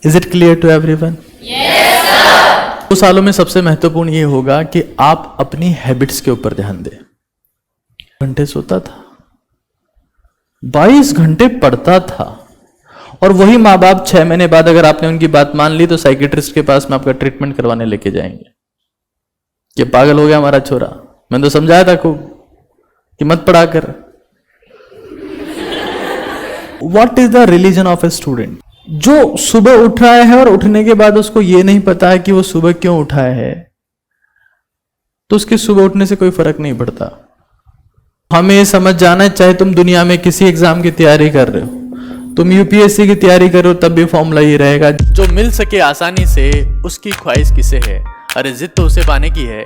Is it clear to everyone? 2 सालों में सबसे महत्वपूर्ण ये होगा कि आप अपनी हैबिट्स के ऊपर ध्यान दें। घंटे सोता था, 22 घंटे पढ़ता था, और वही माँ बाप 6 महीने बाद अगर आपने उनकी बात मान ली तो साइकेट्रिस्ट के पास में आपका ट्रीटमेंट करवाने लेके जाएंगे कि पागल हो गया हमारा छोरा, मैंने तो समझाया था खूब कि मत पढ़ा कर। What is the religion of a student? जो सुबह उठ रहा है और उठने के बाद उसको यह नहीं पता है कि वो सुबह क्यों उठा है, तो उसके सुबह उठने से कोई फर्क नहीं पड़ता। हमें ये समझ जाना है, चाहे तुम दुनिया में किसी एग्जाम की तैयारी कर रहे हो, तुम यूपीएससी की तैयारी करो, तब भी फॉर्मूला ही रहेगा, जो मिल सके आसानी से उसकी ख्वाहिश किसे है, अरे जिद तो उसे पाने की है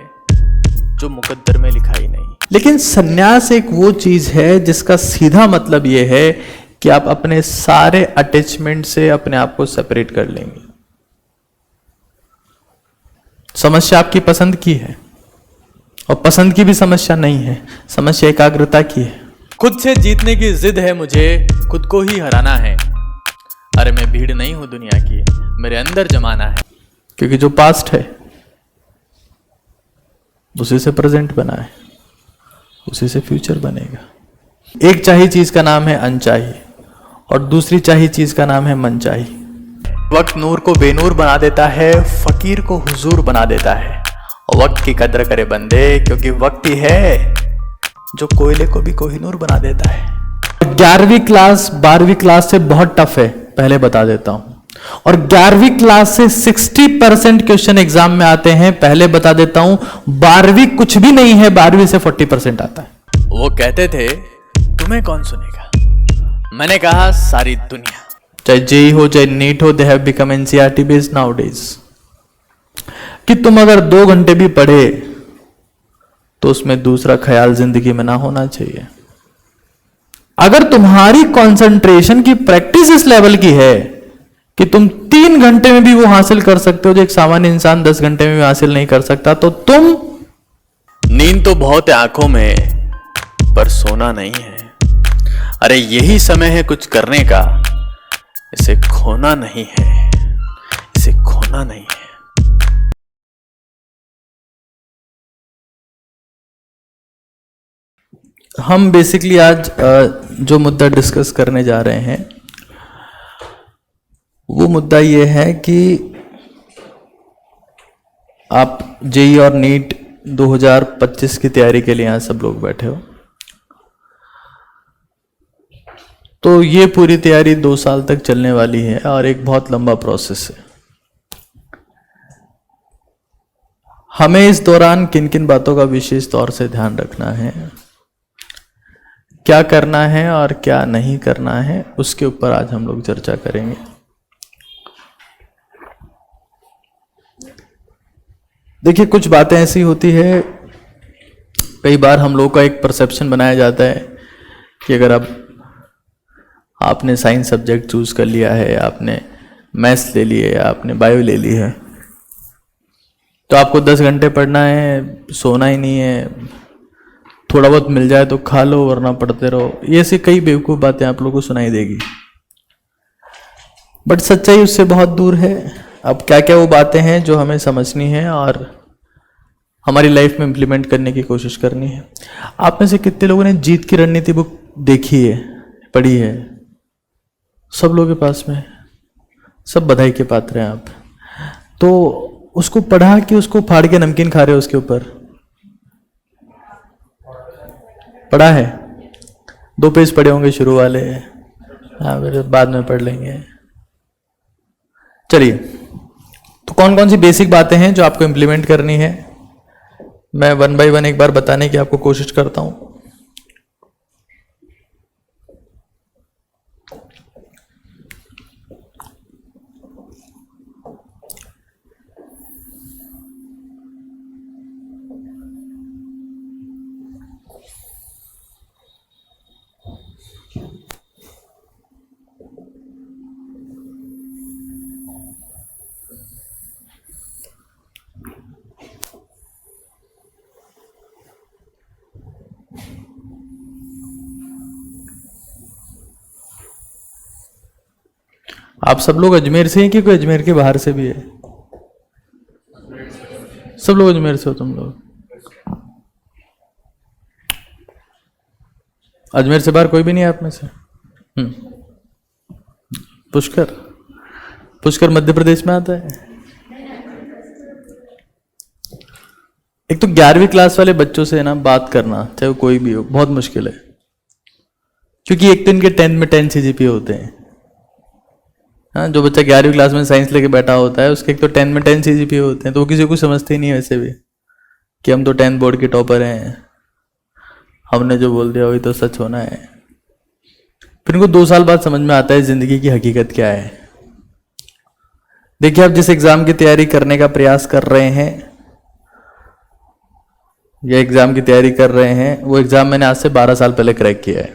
जो मुकद्दर में लिखा ही नहीं। लेकिन सन्यास एक वो चीज है जिसका सीधा मतलब ये है कि आप अपने सारे अटैचमेंट से अपने आप को सेपरेट कर लेंगे। समस्या आपकी पसंद की है, और पसंद की भी समस्या नहीं है, समस्या एकाग्रता की है। खुद से जीतने की जिद है मुझे, खुद को ही हराना है। अरे मैं भीड़ नहीं हूं दुनिया की, मेरे अंदर जमाना है। क्योंकि जो पास्ट है उसी से प्रेजेंट बना है, उसी से फ्यूचर बनेगा। एक चाही चीज का नाम है अनचाही, और दूसरी चाही चीज का नाम है मनचाही। वक्त नूर को बेनूर बना देता है, फकीर को हुजूर बना देता है। और वक्त की कदर करे बंदे, क्योंकि वक्त ही है जो कोयले को भी कोहिनूर बना देता है। 11वीं क्लास 12वीं क्लास से बहुत टफ है, पहले बता देता हूं। और 11वीं क्लास से 60% क्वेश्चन एग्जाम में आते हैं, पहले बता देता हूं। 12वीं कुछ भी नहीं है, 12वीं से 40% आता है। वो कहते थे तुम्हें कौन सुनेगा, मैंने कहा सारी दुनिया। चाहे जेई हो चाहे नीट हो, they have become NCERT based nowadays. कि तुम अगर 2 घंटे भी पढ़े तो उसमें दूसरा ख्याल जिंदगी में ना होना चाहिए। अगर तुम्हारी कंसंट्रेशन की प्रैक्टिस इस लेवल की है कि तुम 3 घंटे में भी वो हासिल कर सकते हो जो एक सामान्य इंसान 10 घंटे में भी हासिल नहीं कर सकता, तो तुम। नींद तो बहुत है आंखों में, पर सोना नहीं है। अरे यही समय है कुछ करने का, इसे खोना नहीं है, इसे खोना नहीं है। हम बेसिकली आज जो मुद्दा डिस्कस करने जा रहे हैं वो मुद्दा ये है कि आप जेई और नीट 2025 की तैयारी के लिए यहां सब लोग बैठे हो, तो ये पूरी तैयारी 2 साल तक चलने वाली है और एक बहुत लंबा प्रोसेस है। हमें इस दौरान किन किन बातों का विशेष तौर से ध्यान रखना है, क्या करना है और क्या नहीं करना है, उसके ऊपर आज हम लोग चर्चा करेंगे। देखिए, कुछ बातें ऐसी होती है, कई बार हम लोगों का एक परसेप्शन बनाया जाता है कि अगर आपने साइंस सब्जेक्ट चूज कर लिया है, आपने मैथ्स ले लिए, आपने बायो ले ली है, तो आपको 10 घंटे पढ़ना है, सोना ही नहीं है, थोड़ा बहुत मिल जाए तो खा लो वरना पढ़ते रहो। ये ऐसी कई बेवकूफ़ बातें आप लोगों को सुनाई देगी, बट सच्चाई उससे बहुत दूर है। अब क्या क्या वो बातें हैं जो हमें समझनी है और हमारी लाइफ में इम्प्लीमेंट करने की कोशिश करनी है। आप में से कितने लोगों ने जीत की रणनीति बुक देखी है, पढ़ी है? सब लोगों के पास में, सब बधाई के पात्र हैं आप। तो उसको पढ़ा कि उसको फाड़ के नमकीन खा रहे हो उसके ऊपर? पढ़ा है? 2 पेज पढ़े होंगे शुरू वाले, हाँ, फिर बाद में पढ़ लेंगे। चलिए, तो कौन कौन सी बेसिक बातें हैं जो आपको इम्प्लीमेंट करनी है, मैं 1 बाय 1 एक बार बताने की आपको कोशिश करता हूं। आप सब लोग अजमेर से हैं कि कोई अजमेर के बाहर से भी है? सब लोग अजमेर से हो तुम लोग? अजमेर से बाहर कोई भी नहीं है आप में से? पुष्कर, पुष्कर मध्य प्रदेश में आता है। एक तो 11वीं क्लास वाले बच्चों से ना बात करना, चाहे वो कोई भी हो, बहुत मुश्किल है, क्योंकि एक तो इनके 10th में 10 CGPA होते हैं। हाँ, जो बच्चा 11वीं क्लास में साइंस लेके बैठा होता है उसके एक तो 10th में 10 CGPA होते हैं, तो वो किसी को समझते ही नहीं वैसे भी कि हम तो 10th बोर्ड के टॉपर हैं, हमने जो बोल दिया वही तो सच होना है। फिर इनको 2 साल बाद समझ में आता है जिंदगी की हकीकत क्या है। देखिए, आप जिस एग्जाम की तैयारी करने का प्रयास कर रहे हैं या एग्जाम की तैयारी कर रहे हैं, वो एग्जाम मैंने आज से 12 साल पहले क्रैक किया है।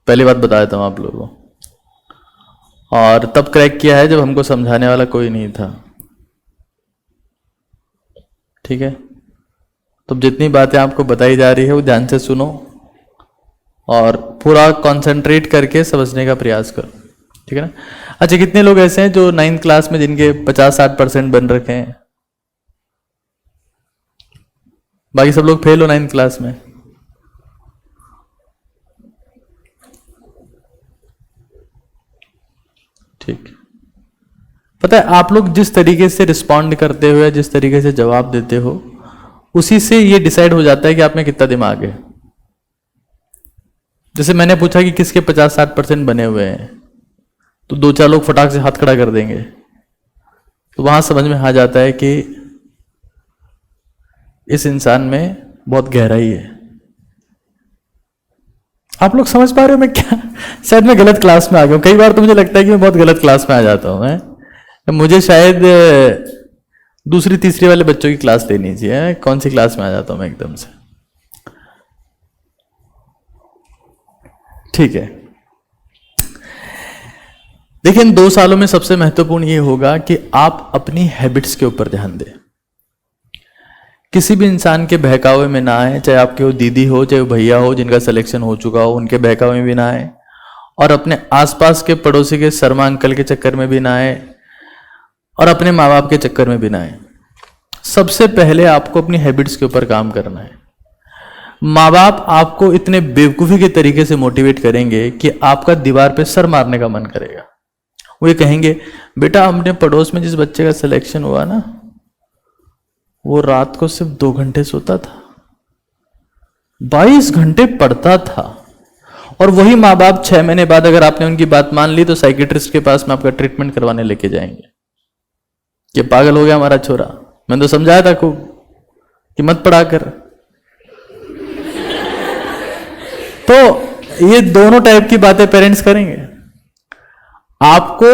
पहली बात बता देता हूं आप लोगों को, और तब क्रैक किया है जब हमको समझाने वाला कोई नहीं था। ठीक है, तो जितनी बातें आपको बताई जा रही है वो ध्यान से सुनो और पूरा कंसंट्रेट करके समझने का प्रयास करो। ठीक है ना? अच्छा, कितने लोग ऐसे हैं जो 9th क्लास में जिनके 50-60% बन रखे हैं? बाकी सब लोग फेल हो 9th क्लास में? ठीक, पता है आप लोग जिस तरीके से रिस्पॉन्ड करते हो या जिस तरीके से जवाब देते हो, उसी से ये डिसाइड हो जाता है कि आप में कितना दिमाग है। जैसे मैंने पूछा कि किसके 50-60% बने हुए हैं, तो 2-4 लोग फटाक से हाथ खड़ा कर देंगे, तो वहां समझ में आ जाता है कि इस इंसान में बहुत गहराई है। आप लोग समझ पा रहे हो मैं क्या? शायद मैं गलत क्लास में आ गया हूं। कई बार तो मुझे लगता है कि मैं बहुत गलत क्लास में आ जाता हूं। मुझे शायद दूसरी तीसरी वाले बच्चों की क्लास लेनी चाहिए। कौन सी क्लास में आ जाता हूं मैं एकदम से? ठीक है, देखिए, इन 2 सालों में सबसे महत्वपूर्ण ये होगा कि आप अपनी हैबिट्स के ऊपर ध्यान दें। किसी भी इंसान के बहकावे में ना आए, चाहे आपके वो दीदी हो, चाहे वो भैया हो जिनका सिलेक्शन हो चुका हो, उनके बहकावे में भी ना आए, और अपने आसपास के पड़ोसी के शर्मा अंकल के चक्कर में भी ना आए, और अपने माँ बाप के चक्कर में भी ना आए। सबसे पहले आपको अपनी हैबिट्स के ऊपर काम करना है। माँ बाप आपको इतने बेवकूफ़ी के तरीके से मोटिवेट करेंगे कि आपका दीवार पे सर मारने का मन करेगा। वो ये कहेंगे, बेटा हमने पड़ोस में जिस बच्चे का सिलेक्शन हुआ ना, वो रात को सिर्फ 2 घंटे सोता था, 22 घंटे पढ़ता था। और वही माँ बाप 6 महीने बाद अगर आपने उनकी बात मान ली तो साइकेट्रिस्ट के पास में आपका ट्रीटमेंट करवाने लेके जाएंगे कि पागल हो गया हमारा छोरा, मैंने तो समझाया था खूब कि मत पढ़ा कर। तो ये दोनों टाइप की बातें पेरेंट्स करेंगे। आपको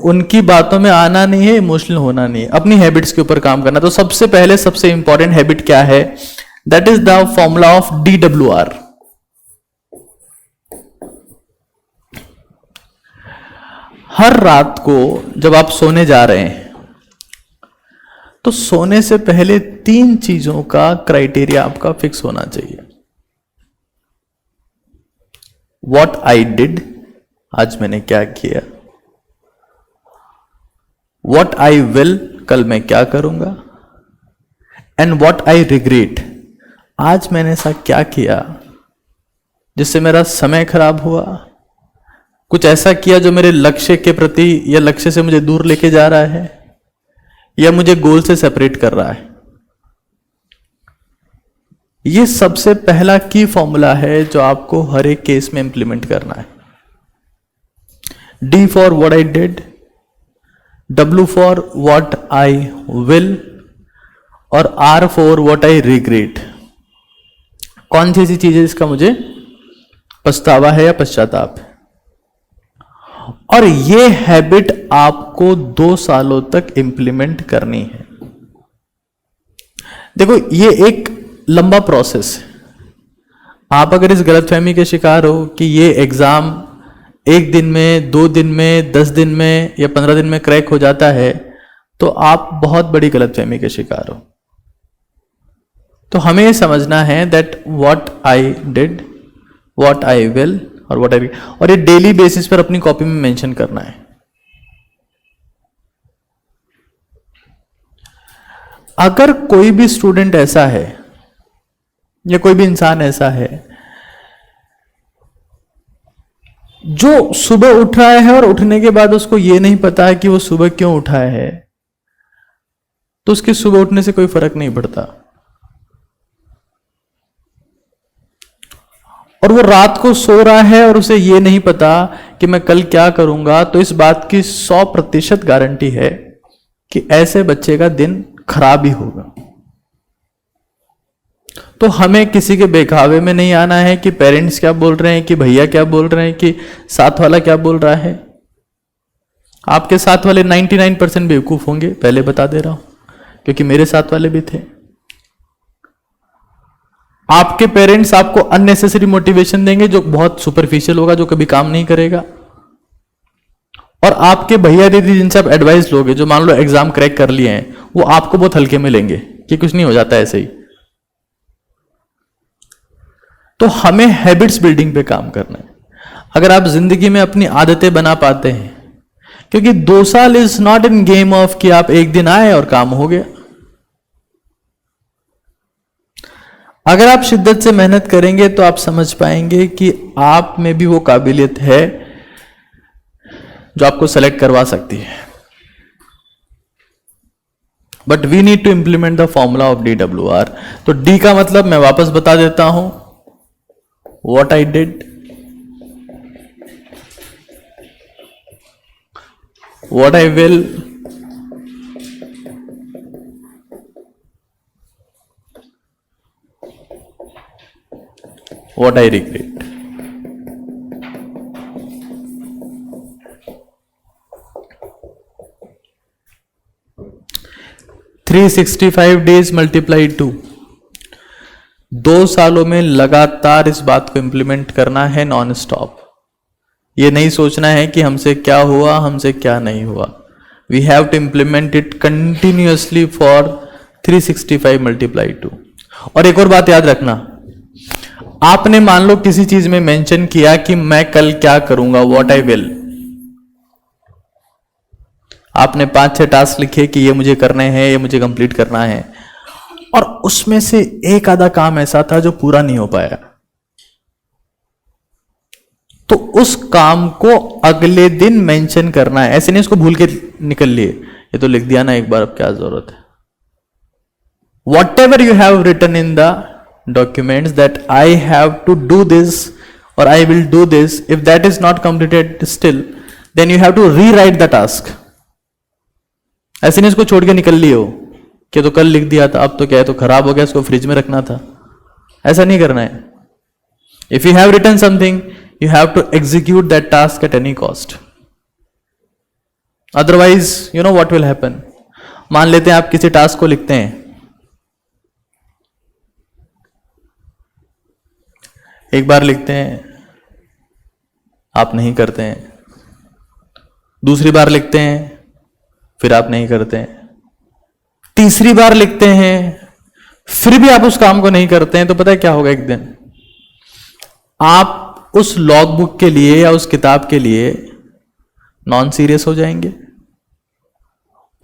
उनकी बातों में आना नहीं है, इमोशनल होना नहीं है, अपनी हैबिट्स के ऊपर काम करना। तो सबसे पहले सबसे इंपॉर्टेंट हैबिट क्या है? That is the formula of DWR। हर रात को जब आप सोने जा रहे हैं तो सोने से पहले 3 चीजों का क्राइटेरिया आपका फिक्स होना चाहिए। What I did, आज मैंने क्या किया। What I will, कल मैं क्या करूंगा। And what I regret, आज मैंने ऐसा क्या किया जिससे मेरा समय खराब हुआ, कुछ ऐसा किया जो मेरे लक्ष्य के प्रति या लक्ष्य से मुझे दूर लेके जा रहा है या मुझे गोल से सेपरेट कर रहा है। ये सबसे पहला की फॉर्मूला है जो आपको हर एक केस में इंप्लीमेंट करना है। D for what I did, W for what I will, और R for what I regret. कौन सी ऐसी चीज है जिसका मुझे पछतावा है या पश्चाताप है। और ये हैबिट आपको 2 सालों तक इंप्लीमेंट करनी है। देखो, ये एक लंबा प्रोसेस है। आप अगर इस गलतफहमी के शिकार हो कि ये एग्जाम 1 दिन में, 2 दिन में, 10 दिन में या 15 दिन में क्रैक हो जाता है, तो आप बहुत बड़ी गलतफहमी के शिकार हो। तो हमें ये समझना है that what I did, what I will और व्हाट आई, और ये डेली बेसिस पर अपनी कॉपी में मेंशन करना है। अगर कोई भी स्टूडेंट ऐसा है या कोई भी इंसान ऐसा है जो सुबह उठ रहा है और उठने के बाद उसको यह नहीं पता है कि वो सुबह क्यों उठा है, तो उसके सुबह उठने से कोई फर्क नहीं पड़ता। और वो रात को सो रहा है और उसे यह नहीं पता कि मैं कल क्या करूंगा, तो इस बात की 100% गारंटी है कि ऐसे बच्चे का दिन खराब ही होगा। तो हमें किसी के बेखावे में नहीं आना है कि पेरेंट्स क्या बोल रहे हैं, कि भैया क्या बोल रहे हैं, कि साथ वाला क्या बोल रहा है। आपके साथ वाले 99% बेवकूफ होंगे, पहले बता दे रहा हूं, क्योंकि मेरे साथ वाले भी थे। आपके पेरेंट्स आपको अननेसेसरी मोटिवेशन देंगे जो बहुत सुपरफिशियल होगा, जो कभी काम नहीं करेगा। और आपके भैया दीदी जिनसे आप एडवाइस लोगे, जो मान लो एग्जाम क्रैक कर लिए हैं, वो आपको बहुत हल्के में लेंगे कि कुछ नहीं हो जाता ऐसे ही। तो हमें हैबिट्स बिल्डिंग पे काम करना है। अगर आप जिंदगी में अपनी आदतें बना पाते हैं, क्योंकि 2 साल is not in game of कि आप एक दिन आए और काम हो गया। अगर आप शिद्दत से मेहनत करेंगे तो आप समझ पाएंगे कि आप में भी वो काबिलियत है जो आपको सेलेक्ट करवा सकती है। But we need to implement the formula of DWR। तो डी का मतलब मैं वापस बता देता हूं, what I did, what I will, what I regret। $365 days multiply 2, 2 सालों में लगातार इस बात को इंप्लीमेंट करना है नॉन स्टॉप। ये नहीं सोचना है कि हमसे क्या हुआ, हमसे क्या नहीं हुआ। We have to implement it continuously for 365 multiply 2। और एक और बात याद रखना, आपने मान लो किसी चीज में मेंशन किया कि मैं कल क्या करूंगा, व्हाट आई विल। आपने 5-6 टास्क लिखे कि ये मुझे करने हैं, ये मुझे कंप्लीट करना है, और उसमें से एक आधा काम ऐसा था जो पूरा नहीं हो पाया, तो उस काम को अगले दिन मेंशन करना है। ऐसे नहीं उसको भूल के निकल लिए, ये तो लिख दिया ना एक बार, अब क्या जरूरत है। Whatever you have written in the documents that I have to do this or I will do this, if that is not completed still, then you have to rewrite the task. ऐसे नहीं इसको छोड़ के निकल लिए हो कि तो कल लिख दिया था, अब तो क्या है, तो खराब हो गया, इसको फ्रिज में रखना था। ऐसा नहीं करना है। If you have written something, you have to execute that task at any cost, otherwise you know what will happen। मान लेते हैं आप किसी टास्क को लिखते हैं, एक बार लिखते हैं, आप नहीं करते हैं, दूसरी बार लिखते हैं, फिर आप नहीं करते हैं, तीसरी बार लिखते हैं, फिर भी आप उस काम को नहीं करते हैं, तो पता है क्या होगा, एक दिन आप उस लॉग बुक के लिए या उस किताब के लिए नॉन सीरियस हो जाएंगे,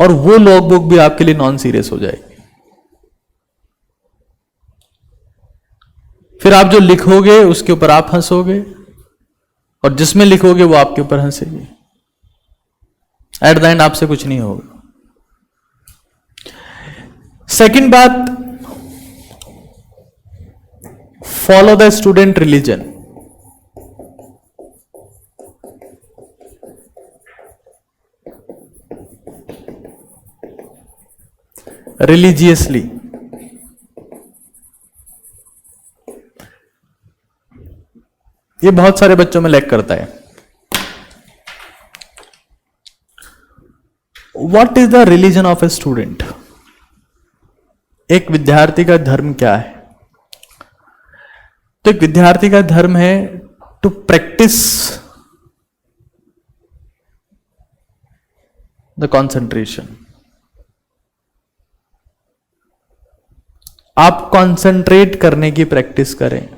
और वो लॉग बुक भी आपके लिए नॉन सीरियस हो जाएगी। फिर आप जो लिखोगे उसके ऊपर आप हंसोगे, और जिसमें लिखोगे वो आपके ऊपर हंसेगी। एट द एंड आपसे कुछ नहीं होगा। सेकंड बात, follow the student religion. Religiously, ये बहुत सारे बच्चों में लैक करता है। What is the religion of a student? एक विद्यार्थी का धर्म क्या है? तो एक विद्यार्थी का धर्म है टू प्रैक्टिस द कॉन्सेंट्रेशन। आप कंसंट्रेट करने की प्रैक्टिस करें।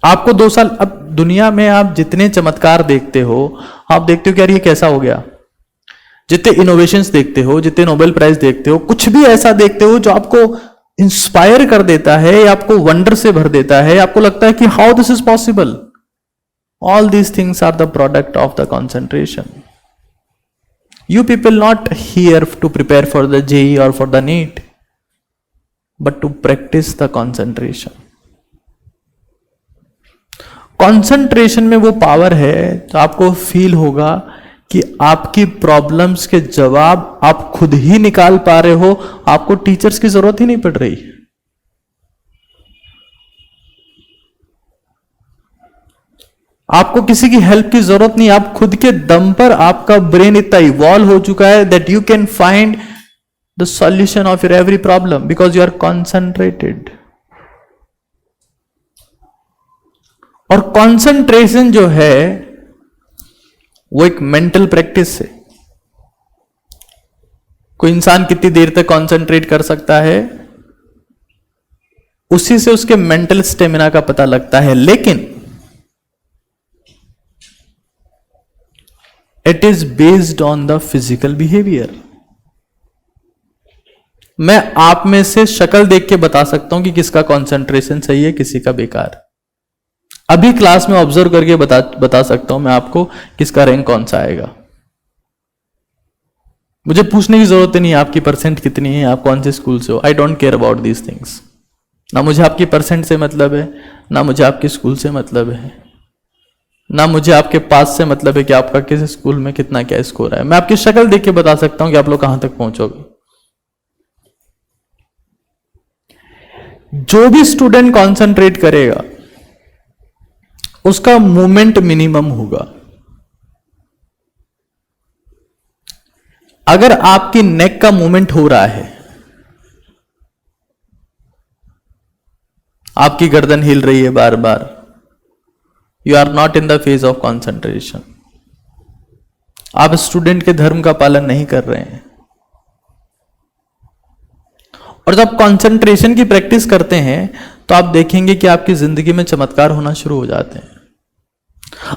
आपको 2 साल, अब दुनिया में आप जितने चमत्कार देखते हो, आप देखते हो कि यार ये कैसा हो गया, जितने इनोवेशंस देखते हो, जितने नोबेल प्राइज देखते हो, कुछ भी ऐसा देखते हो जो आपको इंस्पायर कर देता है या आपको वंडर से भर देता है, आपको लगता है कि how this is possible, all these things are the product of the concentration. You people not here to prepare for the JEE or for the NEET, but to practice the concentration. Concentration में वो power है तो आपको feel होगा कि आपकी problems के जवाब आप खुद ही निकाल पा रहे हो, आपको टीचर्स की जरूरत ही नहीं पड़ रही. आपको किसी की हेल्प की जरूरत नहीं, आप खुद के दम पर, आपका ब्रेन इतना इवॉल्व हो चुका है that you can find the solution of your every problem because you are concentrated. और कॉन्सेंट्रेशन जो है वो एक मेंटल प्रैक्टिस है. कोई इंसान कितनी देर तक कॉन्सेंट्रेट कर सकता है, उसी से उसके मेंटल स्टेमिना का पता लगता है. लेकिन it is based on the physical behaviour. मैं आप में से शक्ल देख के बता सकता हूं कि किसका कंसंट्रेशन सही है, किसी का बेकार. अभी क्लास में ऑब्जर्व करके बता सकता हूं मैं आपको किसका रैंक कौन सा आएगा. मुझे पूछने की जरूरत नहीं है आपकी परसेंट कितनी है, आप कौन से स्कूल से हो. I don't care about these things. ना मुझे आपकी परसेंट से मतलब है, ना मुझे आपके स्कूल से मतलब है, ना मुझे आपके पास से मतलब है कि आपका किस स्कूल में कितना क्या स्कोर है. मैं आपकी शक्ल देख के बता सकता हूं कि आप लोग कहां तक पहुंचोगे. जो भी स्टूडेंट कंसंट्रेट करेगा उसका मूवमेंट मिनिमम होगा. अगर आपकी नेक का मूवमेंट हो रहा है, आपकी गर्दन हिल रही है बार बार, you are not in the phase of concentration. आप स्टूडेंट के धर्म का पालन नहीं कर रहे हैं. और जब कंसंट्रेशन की प्रैक्टिस करते हैं तो आप देखेंगे कि आपकी जिंदगी में चमत्कार होना शुरू हो जाते हैं.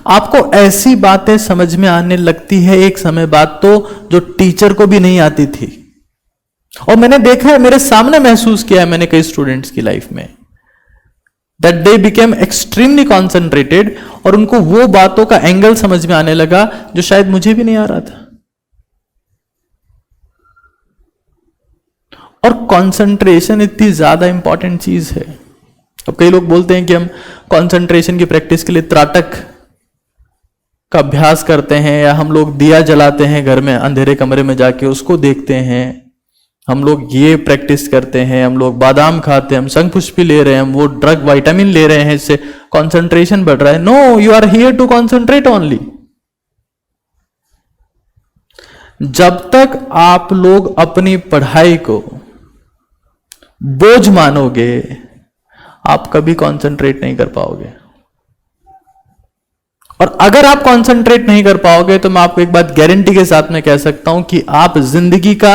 आपको ऐसी बातें समझ में आने लगती है एक समय बाद तो जो टीचर को भी नहीं आती थी. और मैंने देखा है, मेरे सामने महसूस किया है मैंने कई स्टूडेंट्स की लाइफ में, that they became extremely concentrated और उनको वो बातों का एंगल समझ में आने लगा जो शायद मुझे भी नहीं आ रहा था. और कंसंट्रेशन इतनी ज्यादा इंपॉर्टेंट चीज है. अब कई लोग बोलते हैं कि हम कंसंट्रेशन की प्रैक्टिस के लिए त्राटक का अभ्यास करते हैं, या हम लोग दिया जलाते हैं घर में अंधेरे कमरे में जाके, उसको देखते हैं, हम लोग ये प्रैक्टिस करते हैं, हम लोग बादाम खाते हैं, हम शंखपुष्पी ले रहे हैं, हम वो ड्रग विटामिन ले रहे हैं, इससे कंसंट्रेशन बढ़ रहा है. No, you are here to concentrate only. जब तक आप लोग अपनी पढ़ाई को बोझ मानोगे आप कभी कंसंट्रेट नहीं कर पाओगे. और अगर आप कंसंट्रेट नहीं कर पाओगे तो मैं आपको एक बात गारंटी के साथ में कह सकता हूं कि आप जिंदगी का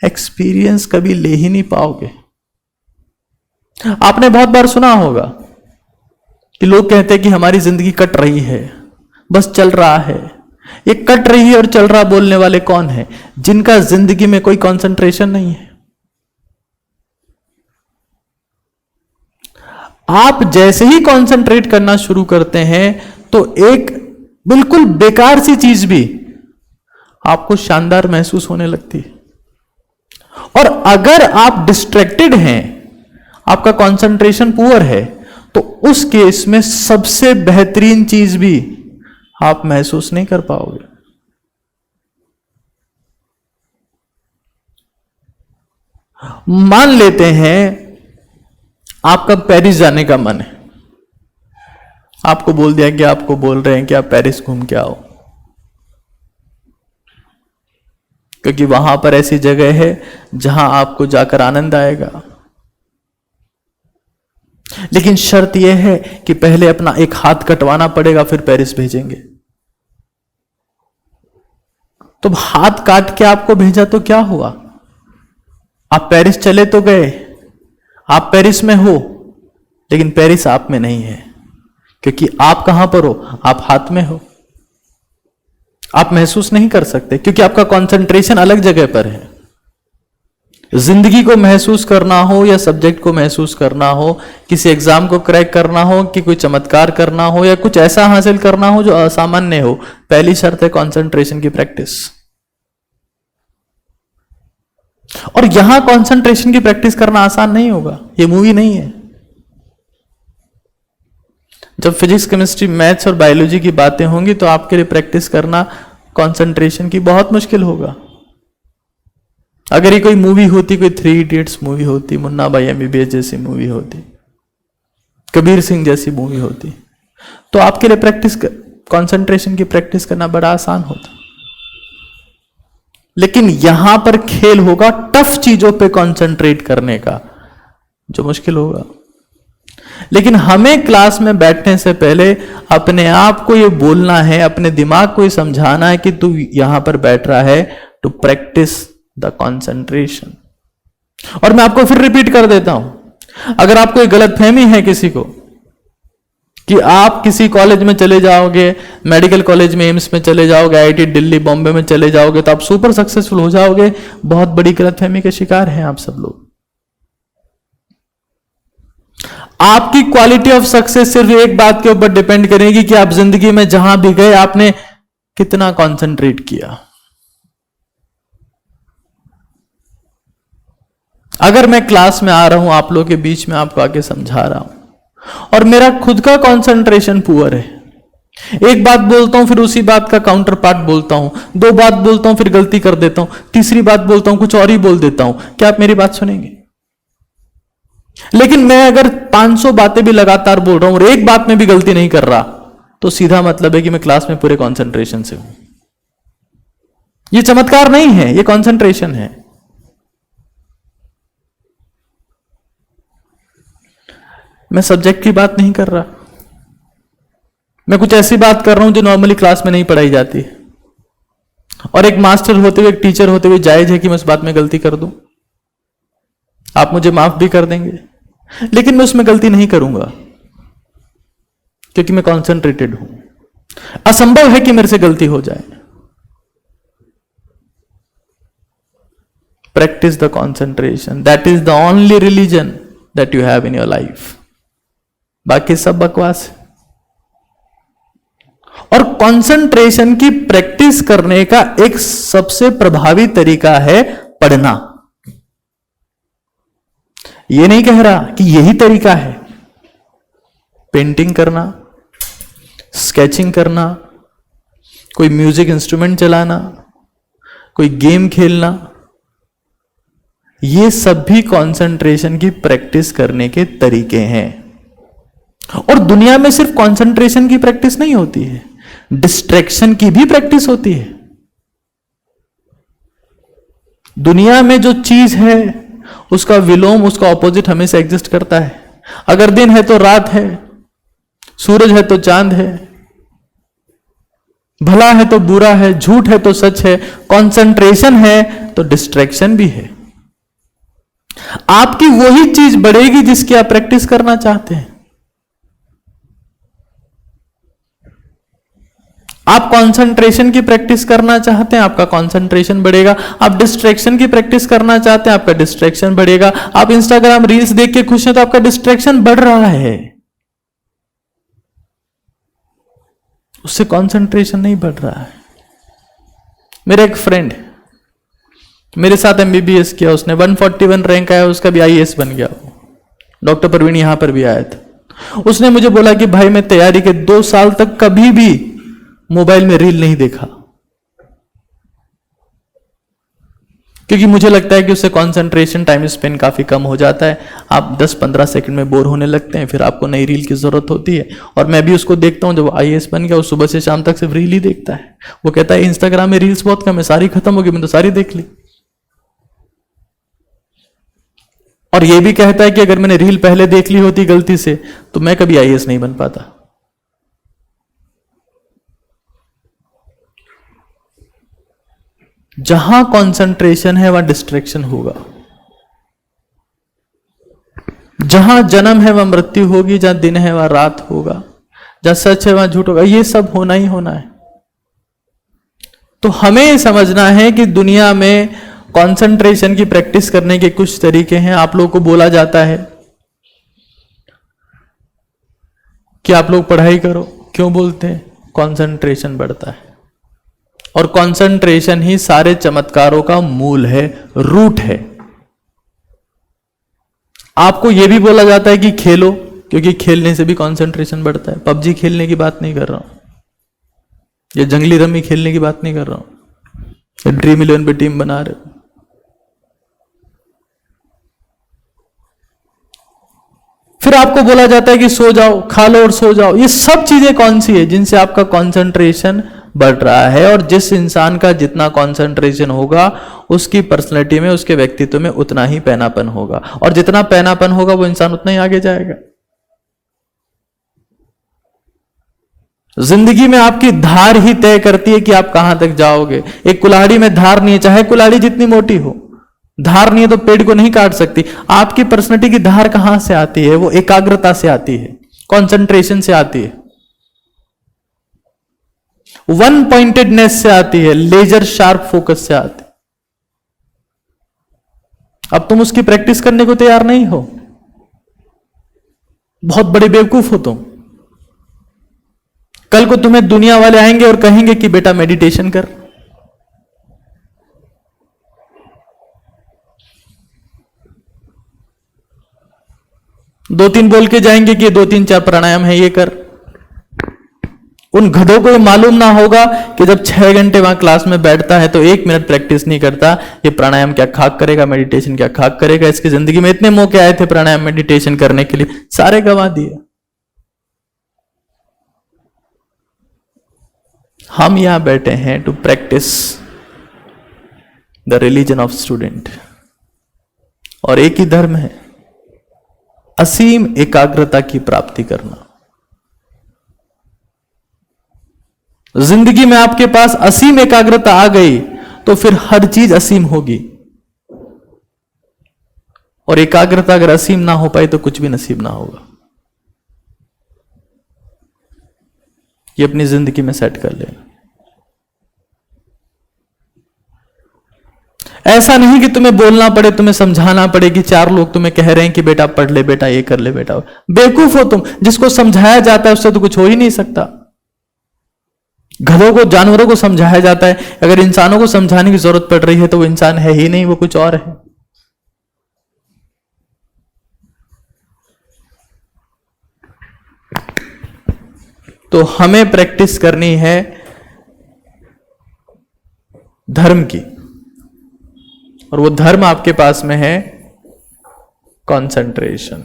एक्सपीरियंस कभी ले ही नहीं पाओगे. आपने बहुत बार सुना होगा कि लोग कहते हैं कि हमारी जिंदगी कट रही है, बस चल रहा है. ये कट रही है और चल रहा बोलने वाले कौन है? जिनका जिंदगी में कोई कंसंट्रेशन नहीं है. आप जैसे ही कंसंट्रेट करना शुरू करते हैं तो एक बिल्कुल बेकार सी चीज भी आपको शानदार महसूस होने लगती है. और अगर आप डिस्ट्रैक्टेड हैं, आपका कंसंट्रेशन पुअर है, तो उस केस में सबसे बेहतरीन चीज भी आप महसूस नहीं कर पाओगे. मान लेते हैं आपका पेरिस जाने का मन है. आपको बोल दिया कि आपको बोल रहे हैं कि आप पेरिस घूम के आओ, क्योंकि वहां पर ऐसी जगह है जहां आपको जाकर आनंद आएगा. लेकिन शर्त यह है कि पहले अपना एक हाथ कटवाना पड़ेगा, फिर पेरिस भेजेंगे. तो हाथ काट के आपको भेजा तो क्या हुआ? आप पेरिस चले तो गए, आप पेरिस में हो, लेकिन पेरिस आप में नहीं है, क्योंकि आप कहां पर हो? आप हाथ में हो. आप महसूस नहीं कर सकते क्योंकि आपका कंसंट्रेशन अलग जगह पर है। जिंदगी को महसूस करना हो या सब्जेक्ट को महसूस करना हो, किसी एग्जाम को क्रैक करना हो कि कोई चमत्कार करना हो या कुछ ऐसा हासिल करना हो जो असामान्य हो, पहली शर्त है कंसंट्रेशन की प्रैक्टिस। और यहां कंसंट्रेशन की प्रैक्टिस करना आसान नहीं होगा, ये मूवी नहीं है। जब फिजिक्स, केमिस्ट्री, मैथ्स और बायोलॉजी की बातें होंगी तो आपके लिए प्रैक्टिस करना कंसंट्रेशन की बहुत मुश्किल होगा। अगर ये कोई मूवी होती, कोई 3 इडियट्स मूवी होती, मुन्ना भाई MBBS जैसी मूवी होती, कबीर सिंह जैसी मूवी होती, तो आपके लिए कंसंट्रेशन की प्रैक्टिस करना बड़ा आसान होता। लेकिन यहां पर खेल होगा टफ चीजों पे कंसंट्रेट करने का, जो मुश्किल होगा। लेकिन हमें क्लास में बैठने से पहले अपने आप को ये बोलना है, अपने दिमाग को ये समझाना है कि तू यहां पर बैठ रहा है टू प्रैक्टिस द कंसंट्रेशन। और मैं आपको फिर रिपीट कर देता हूं, अगर आपको एक गलतफहमी है किसी को कि आप किसी कॉलेज में चले जाओगे, मेडिकल कॉलेज में, एम्स में चले जाओगे, IIT दिल्ली, बॉम्बे में चले जाओगे तो आप सुपर सक्सेसफुल हो जाओगे, बहुत बड़ी गलतफहमी के शिकार हैं आप सब लोग। आपकी क्वालिटी ऑफ सक्सेस सिर्फ एक बात के ऊपर डिपेंड करेगी कि आप जिंदगी में जहां भी गए आपने कितना कंसंट्रेट किया। अगर मैं क्लास में आ रहा हूं, आप लोगों के बीच में आपको आके समझा रहा हूं और मेरा खुद का कंसंट्रेशन पुअर है, एक बात बोलता हूं फिर उसी बात का काउंटर पार्ट बोलता हूं, 2 बात बोलता हूं फिर गलती कर देता हूं, तीसरी बात बोलता हूं कुछ और ही बोल देता हूं, क्या आप मेरी बात सुनेंगे? लेकिन मैं अगर 500 बातें भी लगातार बोल रहा हूं और एक बात में भी गलती नहीं कर रहा, तो सीधा मतलब है कि मैं क्लास में पूरे कंसंट्रेशन से हूं। यह चमत्कार नहीं है, यह कंसंट्रेशन है। मैं सब्जेक्ट की बात नहीं कर रहा, मैं कुछ ऐसी बात कर रहा हूं जो नॉर्मली क्लास में नहीं पढ़ाई जाती। और एक मास्टर होते हुए, एक टीचर होते हुए जायज है कि मैं उस बात में गलती कर दूं, आप मुझे माफ भी कर देंगे, लेकिन मैं उसमें गलती नहीं करूंगा क्योंकि मैं कॉन्सेंट्रेटेड हूं। असंभव है कि मेरे से गलती हो जाए। Practice the concentration, that is the only religion that you have in your life. बाकी सब बकवास है। और कंसंट्रेशन की प्रैक्टिस करने का एक सबसे प्रभावी तरीका है पढ़ना। यह नहीं कह रहा कि यही तरीका है। पेंटिंग करना, स्केचिंग करना, कोई म्यूजिक इंस्ट्रूमेंट चलाना, कोई गेम खेलना, ये सब भी कंसंट्रेशन की प्रैक्टिस करने के तरीके हैं। और दुनिया में सिर्फ कंसंट्रेशन की प्रैक्टिस नहीं होती है, डिस्ट्रैक्शन की भी प्रैक्टिस होती है। दुनिया में जो चीज है उसका विलोम, उसका ऑपोजिट हमेशा एग्जिस्ट करता है। अगर दिन है तो रात है, सूरज है तो चांद है, भला है तो बुरा है, झूठ है तो सच है, कंसंट्रेशन है तो डिस्ट्रैक्शन भी है। आपकी वही चीज बढ़ेगी जिसकी आप प्रैक्टिस करना चाहते हैं। आप कंसंट्रेशन की प्रैक्टिस करना चाहते हैं, आपका कंसंट्रेशन बढ़ेगा। आप डिस्ट्रैक्शन की प्रैक्टिस करना चाहते हैं, आपका डिस्ट्रैक्शन बढ़ेगा। आप इंस्टाग्राम रील्स देख के खुश हैं तो आपका डिस्ट्रैक्शन बढ़ रहा है, उससे कंसंट्रेशन नहीं बढ़ रहा है। मेरा एक फ्रेंड मेरे साथ MBBS किया, उसने 141 रैंक आया, उसका भी IAS बन गया। डॉक्टर प्रवीण यहां पर भी आया था। उसने मुझे बोला कि भाई मैं तैयारी के 2 साल तक कभी भी मोबाइल में रील नहीं देखा, क्योंकि मुझे लगता है कि उससे कंसंट्रेशन टाइम स्पेंड काफी कम हो जाता है। आप 10-15 सेकंड में बोर होने लगते हैं, फिर आपको नई रील की जरूरत होती है। और मैं भी उसको देखता हूं, जब IAS बन गया वो सुबह से शाम तक सिर्फ रील ही देखता है। वो कहता है इंस्टाग्राम में रील्स बहुत कम है, सारी खत्म हो गई, मैंने तो सारी देख ली। और ये भी कहता है कि अगर मैंने रील पहले देख ली होती गलती से तो मैं कभी IAS नहीं बन पाता। जहां कंसंट्रेशन है वहां डिस्ट्रैक्शन होगा। जहां जन्म है वहां मृत्यु होगी, जहां दिन है वहां रात होगा, जहां सच है वहां झूठ होगा। ये सब होना ही होना है। तो हमें समझना है कि दुनिया में कंसंट्रेशन की प्रैक्टिस करने के कुछ तरीके हैं। आप लोगों को बोला जाता है कि आप लोग पढ़ाई करो, क्यों बोलते हैं? कंसंट्रेशन बढ़ता है, और कंसंट्रेशन ही सारे चमत्कारों का मूल है, रूट है। आपको यह भी बोला जाता है कि खेलो, क्योंकि खेलने से भी कंसंट्रेशन बढ़ता है। पबजी खेलने की बात नहीं कर रहा हूं, या जंगली रमी खेलने की बात नहीं कर रहा हूं, या ड्रीम 11 पे टीम बना रहे हो। फिर आपको बोला जाता है कि सो जाओ, खा लो और सो जाओ। ये सब चीजें कौन सी है? जिनसे आपका कंसंट्रेशन बढ़ रहा है। और जिस इंसान का जितना कंसंट्रेशन होगा, उसकी पर्सनैलिटी में, उसके व्यक्तित्व में उतना ही पैनापन होगा, और जितना पैनापन होगा वो इंसान उतना ही आगे जाएगा। जिंदगी में आपकी धार ही तय करती है कि आप कहां तक जाओगे। एक कुल्हाड़ी में धार नहीं है, चाहे कुल्हाड़ी जितनी मोटी हो, धार नहीं है तो पेड़ को नहीं काट सकती। आपकी पर्सनैलिटी की धार कहां से आती है? वो एकाग्रता से आती है, कंसंट्रेशन से आती है, वन पॉइंटेडनेस से आती है, लेजर शार्प फोकस से आती है। अब तुम उसकी प्रैक्टिस करने को तैयार नहीं हो, बहुत बड़े बेवकूफ हो तुम। कल को तुम्हें दुनिया वाले आएंगे और कहेंगे कि बेटा मेडिटेशन कर। दो तीन बोल के जाएंगे कि 2-3-4 प्राणायाम है, ये कर। उन गधों को मालूम ना होगा कि जब 6 घंटे वहां क्लास में बैठता है तो 1 मिनट प्रैक्टिस नहीं करता। ये प्राणायाम क्या खाक करेगा, मेडिटेशन क्या खाक करेगा। इसकी जिंदगी में इतने मौके आए थे प्राणायाम मेडिटेशन करने के लिए, सारे गंवा दिए। हम यहां बैठे हैं to practise the religion of student, और एक ही धर्म है, असीम एकाग्रता की प्राप्ति करना। जिंदगी में आपके पास असीम एकाग्रता आ गई तो फिर हर चीज असीम होगी, और एकाग्रता अगर असीम ना हो पाई तो कुछ भी नसीब ना होगा। ये अपनी जिंदगी में सेट कर लेना। ऐसा नहीं कि तुम्हें बोलना पड़े, तुम्हें समझाना पड़े कि 4 लोग तुम्हें कह रहे हैं कि बेटा पढ़ ले, बेटा ये कर ले, बेटा। बेवकूफ हो तुम। जिसको समझाया जाता है उससे तो कुछ हो ही नहीं सकता। गधों को, जानवरों को समझाया जाता है। अगर इंसानों को समझाने की जरूरत पड़ रही है तो वो इंसान है ही नहीं, वो कुछ और है। तो हमें प्रैक्टिस करनी है धर्म की, और वो धर्म आपके पास में है कंसंट्रेशन।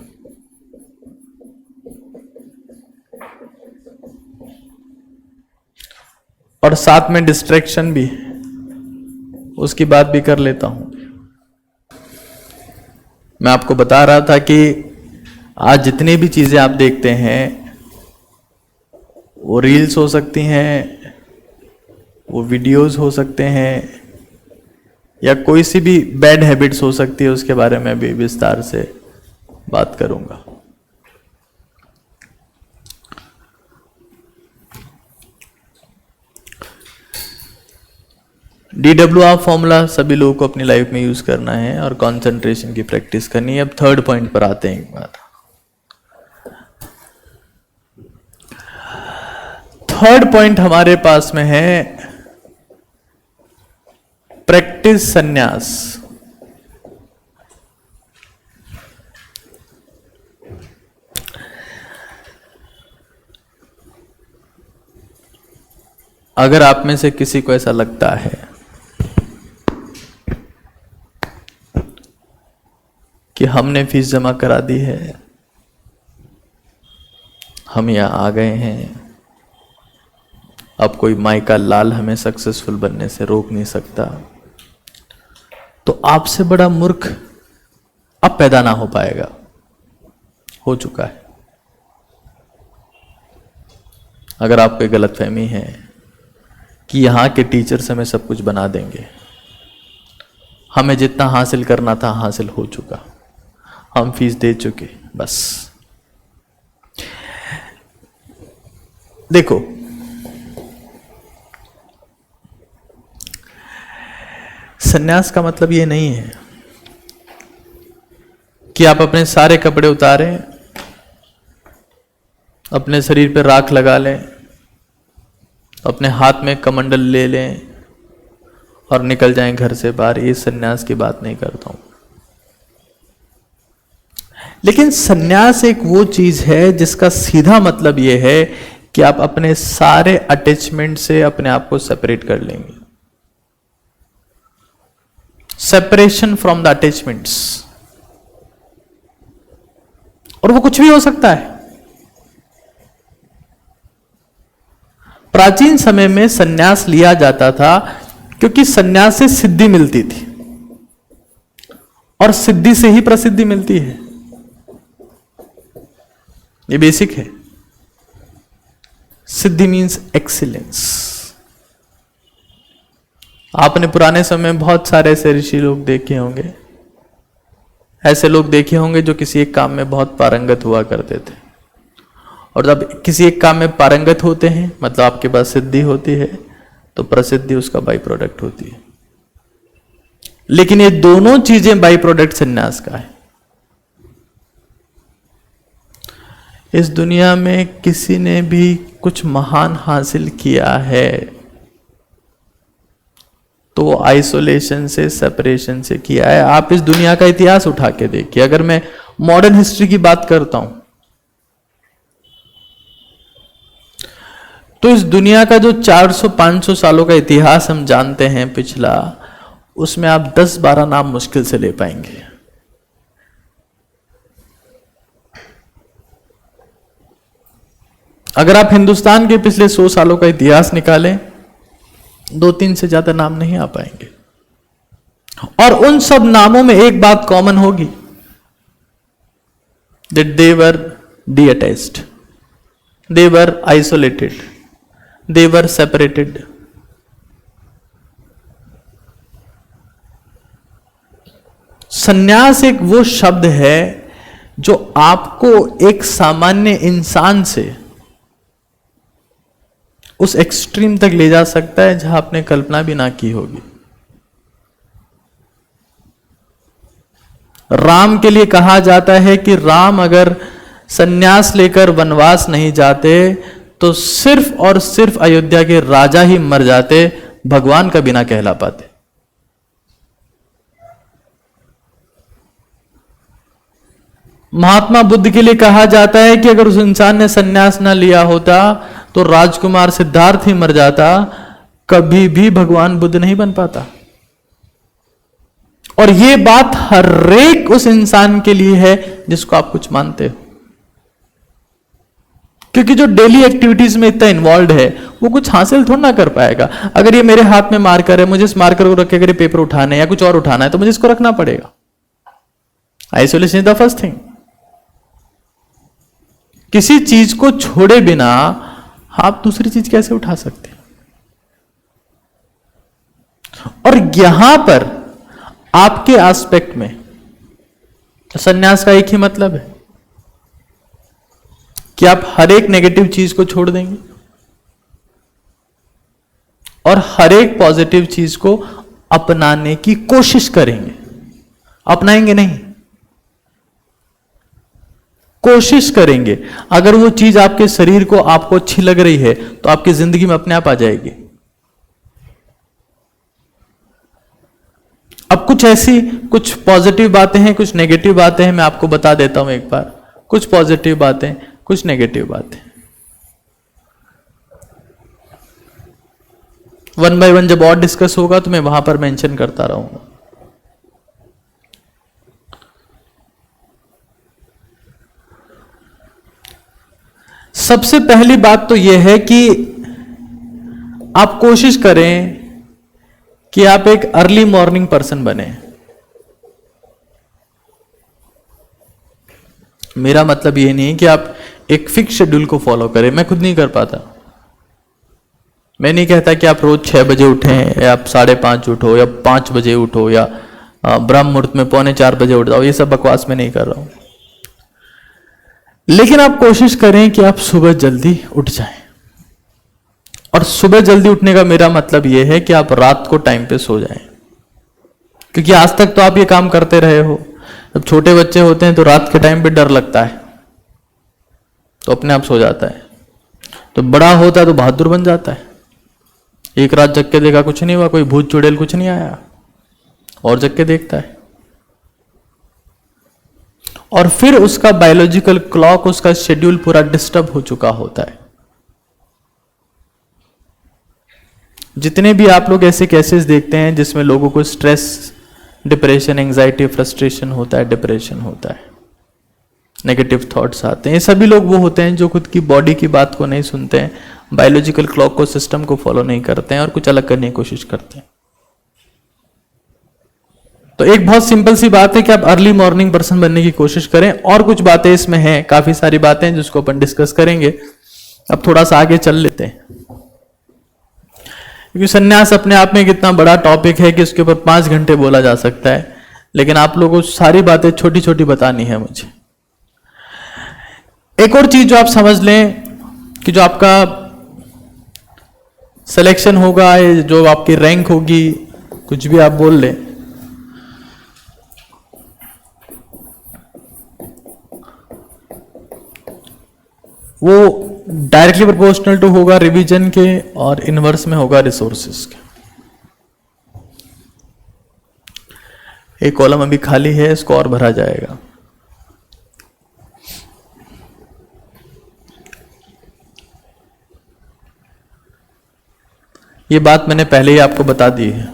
और साथ में डिस्ट्रैक्शन भी, उसकी बात भी कर लेता हूं। मैं आपको बता रहा था कि आज जितनी भी चीजें आप देखते हैं, वो रील्स हो सकती हैं, वो वीडियोस हो सकते हैं, या कोई सी भी बैड हैबिट्स हो सकती है। उसके बारे में भी विस्तार से बात करूंगा। DWR फॉर्मूला सभी लोगों को अपनी लाइफ में यूज करना है और कंसंट्रेशन की प्रैक्टिस करनी है। अब थर्ड पॉइंट पर आते हैं। एक बार थर्ड पॉइंट हमारे पास में है प्रैक्टिस संन्यास। अगर आप में से किसी को ऐसा लगता है कि हमने फीस जमा करा दी है, हम यहां आ गए हैं, अब कोई माई का लाल हमें सक्सेसफुल बनने से रोक नहीं सकता, तो आपसे बड़ा मूर्ख अब पैदा ना हो पाएगा। हो चुका है। अगर आपको गलतफहमी है कि यहां के टीचर्स हमें सब कुछ बना देंगे, हमें जितना हासिल करना था हासिल हो चुका, हम फीस दे चुके, बस। देखो, सन्यास का मतलब ये नहीं है कि आप अपने सारे कपड़े उतारें, अपने शरीर पर राख लगा लें, अपने हाथ में कमंडल ले लें और निकल जाएं घर से बाहर। ये सन्यास की बात नहीं करता हूं। लेकिन सन्यास एक वो चीज है जिसका सीधा मतलब ये है कि आप अपने सारे अटैचमेंट से अपने आप को सेपरेट कर लेंगे। Separation from the attachments. और वो कुछ भी हो सकता है। प्राचीन समय में सन्यास लिया जाता था क्योंकि सन्यास से सिद्धि मिलती थी, और सिद्धि से ही प्रसिद्धि मिलती है। ये बेसिक है। सिद्धि मीन्स एक्सीलेंस। आपने पुराने समय में बहुत सारे ऐसे ऋषि लोग देखे होंगे, ऐसे लोग देखे होंगे जो किसी एक काम में बहुत पारंगत हुआ करते थे। और जब किसी एक काम में पारंगत होते हैं, मतलब आपके पास सिद्धि होती है, तो प्रसिद्धि उसका बाई प्रोडक्ट होती है। लेकिन ये दोनों चीजें बाई प्रोडक्ट सन्यास का है। इस दुनिया में किसी ने भी कुछ महान हासिल किया है तो आइसोलेशन से, सेपरेशन से किया है। आप इस दुनिया का इतिहास उठा के देखिए। अगर मैं मॉडर्न हिस्ट्री की बात करता हूं तो इस दुनिया का जो 400-500 सालों का इतिहास हम जानते हैं पिछला, उसमें आप 10-12 नाम मुश्किल से ले पाएंगे। अगर आप हिंदुस्तान के पिछले 100 सालों का इतिहास निकालें, 2-3 से ज्यादा नाम नहीं आ पाएंगे। और उन सब नामों में एक बात कॉमन होगी, that they were detached, they were isolated, they were separated. सन्यास एक वो शब्द है जो आपको एक सामान्य इंसान से उस एक्सट्रीम तक ले जा सकता है जहां आपने कल्पना भी ना की होगी। राम के लिए कहा जाता है कि राम अगर सन्यास लेकर वनवास नहीं जाते तो सिर्फ और सिर्फ अयोध्या के राजा ही मर जाते, भगवान का बिना कहला पाते। महात्मा बुद्ध के लिए कहा जाता है कि अगर उस इंसान ने सन्यास ना लिया होता तो राजकुमार सिद्धार्थ ही मर जाता, कभी भी भगवान बुद्ध नहीं बन पाता। और यह बात हर एक उस इंसान के लिए है जिसको आप कुछ मानते हो, क्योंकि जो डेली एक्टिविटीज में इतना इन्वॉल्व है वो कुछ हासिल थोड़ा ना कर पाएगा। अगर ये मेरे हाथ में मार्कर है, मुझे इस मार्कर को रख के अगर ये पेपर उठाने या कुछ और उठाना है तो मुझे इसको रखना पड़ेगा। Isolation is the first thing. किसी चीज को छोड़े बिना आप दूसरी चीज कैसे उठा सकते हैं? और यहां पर आपके एस्पेक्ट में सन्यास का एक ही मतलब है कि आप हर एक नेगेटिव चीज को छोड़ देंगे और हर एक पॉजिटिव चीज को अपनाने की कोशिश करेंगे। अपनाएंगे नहीं, कोशिश करेंगे। अगर वो चीज आपके शरीर को आपको अच्छी लग रही है तो आपकी जिंदगी में अपने आप आ जाएगी। अब कुछ पॉजिटिव बातें हैं, कुछ नेगेटिव बातें हैं। मैं आपको बता देता हूं एक बार। कुछ पॉजिटिव बातें, कुछ नेगेटिव बातें। 1 by 1 जब और डिस्कस होगा तो मैं वहां पर मेंशन करता रहूंगा। सबसे पहली बात तो यह है कि आप कोशिश करें कि आप एक अर्ली मॉर्निंग पर्सन बने। मेरा मतलब यह नहीं है कि आप एक फिक्स शेड्यूल को फॉलो करें। मैं खुद नहीं कर पाता। मैं नहीं कहता कि आप रोज 6 बजे उठें या आप 5:30 उठो या 5 बजे उठो या ब्रह्म मुहूर्त में 3:45 बजे उठ जाओ। ये सब बकवास में नहीं कर रहा हूं। लेकिन आप कोशिश करें कि आप सुबह जल्दी उठ जाएं। और सुबह जल्दी उठने का मेरा मतलब यह है कि आप रात को टाइम पे सो जाएं। क्योंकि आज तक तो आप ये काम करते रहे हो। जब छोटे बच्चे होते हैं तो रात के टाइम पे डर लगता है, तो अपने आप सो जाता है। तो बड़ा होता है तो बहादुर बन जाता है। एक रात जग के देखा कुछ नहीं हुआ, कोई भूत चुड़ैल कुछ नहीं आया, और जग के देखता है। और फिर उसका बायोलॉजिकल क्लॉक, उसका शेड्यूल पूरा डिस्टर्ब हो चुका होता है। जितने भी आप लोग ऐसे केसेस देखते हैं जिसमें लोगों को स्ट्रेस, डिप्रेशन, एंजाइटी, फ्रस्ट्रेशन होता है, डिप्रेशन होता है, नेगेटिव थॉट्स आते हैं, ये सभी लोग वो होते हैं जो खुद की बॉडी की बात को नहीं सुनते हैं, बायोलॉजिकल क्लॉक को, सिस्टम को फॉलो नहीं करते हैं और कुछ अलग करने की कोशिश करते हैं। तो एक बहुत सिंपल सी बात है कि आप अर्ली मॉर्निंग पर्सन बनने की कोशिश करें। और कुछ बातें इसमें हैं, काफी सारी बातें जिसको अपन डिस्कस करेंगे। अब थोड़ा सा आगे चल लेते हैं, क्योंकि सन्यास अपने आप में एक इतना बड़ा टॉपिक है कि उसके ऊपर 5 घंटे बोला जा सकता है, लेकिन आप लोगों को सारी बातें छोटी छोटी बतानी है मुझे। एक और चीज जो आप समझ लें कि जो आपका सिलेक्शन होगा, जो आपकी रैंक होगी, कुछ भी आप बोल लें, वो डायरेक्टली प्रोपोर्शनल टू होगा रिवीजन के और इनवर्स में होगा रिसोर्सेस के। एक कॉलम अभी खाली है, इसको और भरा जाएगा। ये बात मैंने पहले ही आपको बता दी है।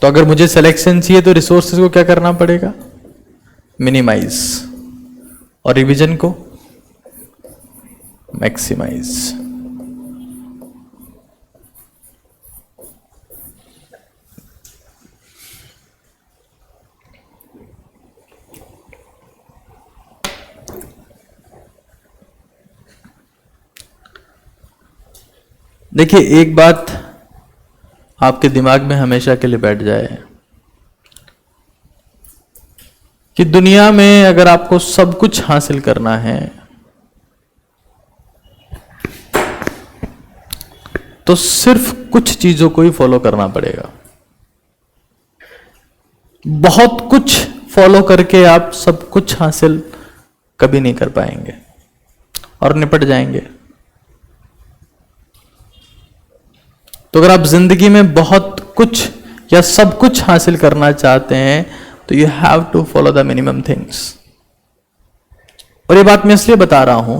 तो अगर मुझे सिलेक्शन चाहिए तो रिसोर्सेज को क्या करना पड़ेगा? मिनिमाइज, और रिवीजन को मैक्सिमाइज। देखिए, एक बात आपके दिमाग में हमेशा के लिए बैठ जाए कि दुनिया में अगर आपको सब कुछ हासिल करना है तो सिर्फ कुछ चीजों को ही फॉलो करना पड़ेगा। बहुत कुछ फॉलो करके आप सब कुछ हासिल कभी नहीं कर पाएंगे और निपट जाएंगे। तो अगर आप जिंदगी में बहुत कुछ या सब कुछ हासिल करना चाहते हैं तो you have to follow the minimum things. और ये बात मैं इसलिए बता रहा हूं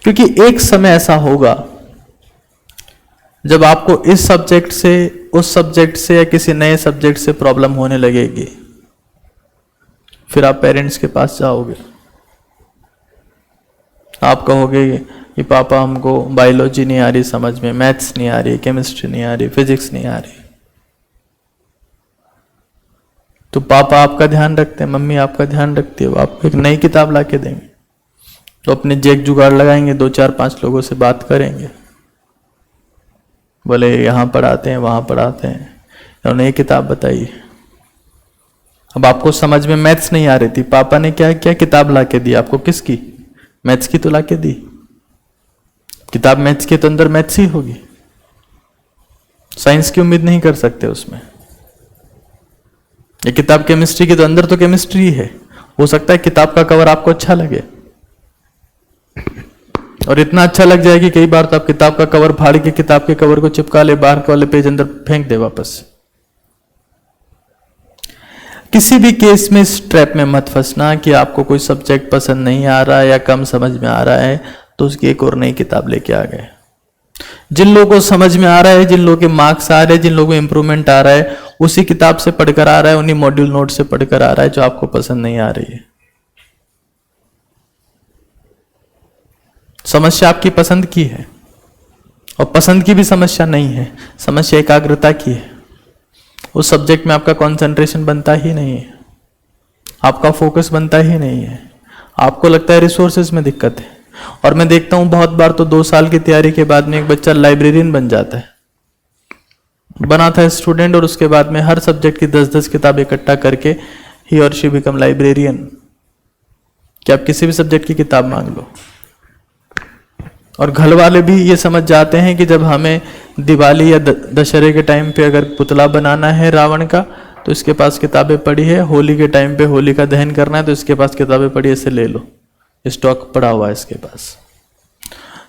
क्योंकि एक समय ऐसा होगा जब आपको इस सब्जेक्ट से, उस सब्जेक्ट से या किसी नए सब्जेक्ट से प्रॉब्लम होने लगेगी। फिर आप पेरेंट्स के पास जाओगे, आप कहोगे कि पापा हमको बायोलॉजी नहीं आ रही समझ में, मैथ्स नहीं आ रही, केमिस्ट्री नहीं आ रही, फिजिक्स नहीं आ रही। तो पापा आपका ध्यान रखते हैं, मम्मी आपका ध्यान रखती है, वो आपको एक नई किताब ला के देंगे। तो अपने जेक जुगाड़ लगाएंगे, 2 4 5 लोगों से बात करेंगे, बोले यहाँ पढ़ाते हैं, वहाँ पढ़ाते हैं, उन्होंने ये किताब बताई। अब आपको समझ में मैथ्स नहीं आ रही थी, पापा ने क्या क्या किताब ला के दी आपको? किसकी? मैथ्स की तो ला के दी। किताब मैथ्स के तो अंदर मैथ्स ही होगी, साइंस की उम्मीद नहीं कर सकते उसमें। ये किताब केमिस्ट्री की तो अंदर तो केमिस्ट्री है। हो सकता है किताब का कवर आपको अच्छा लगे, और इतना अच्छा लग जाए कि कई बार तो आप किताब का कवर फाड़ के किताब के कवर को चिपका ले, बाहर वाले पेज अंदर फेंक दे वापस। किसी भी केस में इस ट्रैप में मत फंसना कि आपको कोई सब्जेक्ट पसंद नहीं आ रहा है या कम समझ में आ रहा है तो उसकी एक और नई किताब लेके आ गए। जिन लोगों को समझ में आ रहा है, जिन लोगों के मार्क्स आ रहे हैं, जिन लोगों को इंप्रूवमेंट आ रहा है, उसी किताब से पढ़कर आ रहा है, उन्हीं मॉड्यूल नोट से पढ़कर आ रहा है जो आपको पसंद नहीं आ रही है। समस्या आपकी पसंद की है, और पसंद की भी समस्या नहीं है, समस्या एकाग्रता की है। उस सब्जेक्ट में आपका कंसंट्रेशन बनता ही नहीं है, आपका फोकस बनता ही नहीं है, आपको लगता है रिसोर्सेज में दिक्कत है। और मैं देखता हूं बहुत बार तो 2 साल की तैयारी के बाद में एक बच्चा लाइब्रेरियन बन जाता है, बना था स्टूडेंट, और उसके बाद में हर सब्जेक्ट की 10-10 किताब इकट्ठा करके ही और शी बिकम लाइब्रेरियन। कि आप किसी भी सब्जेक्ट की किताब मांग लो, और घर वाले भी ये समझ जाते हैं कि जब हमें दिवाली या दशहरे के टाइम पे अगर पुतला बनाना है रावण का, तो इसके पास किताबें पड़ी है, होली के टाइम पे होली का दहन करना है तो इसके पास किताबें पड़ी है, इसे ले लो, स्टॉक पड़ा हुआ है इसके पास।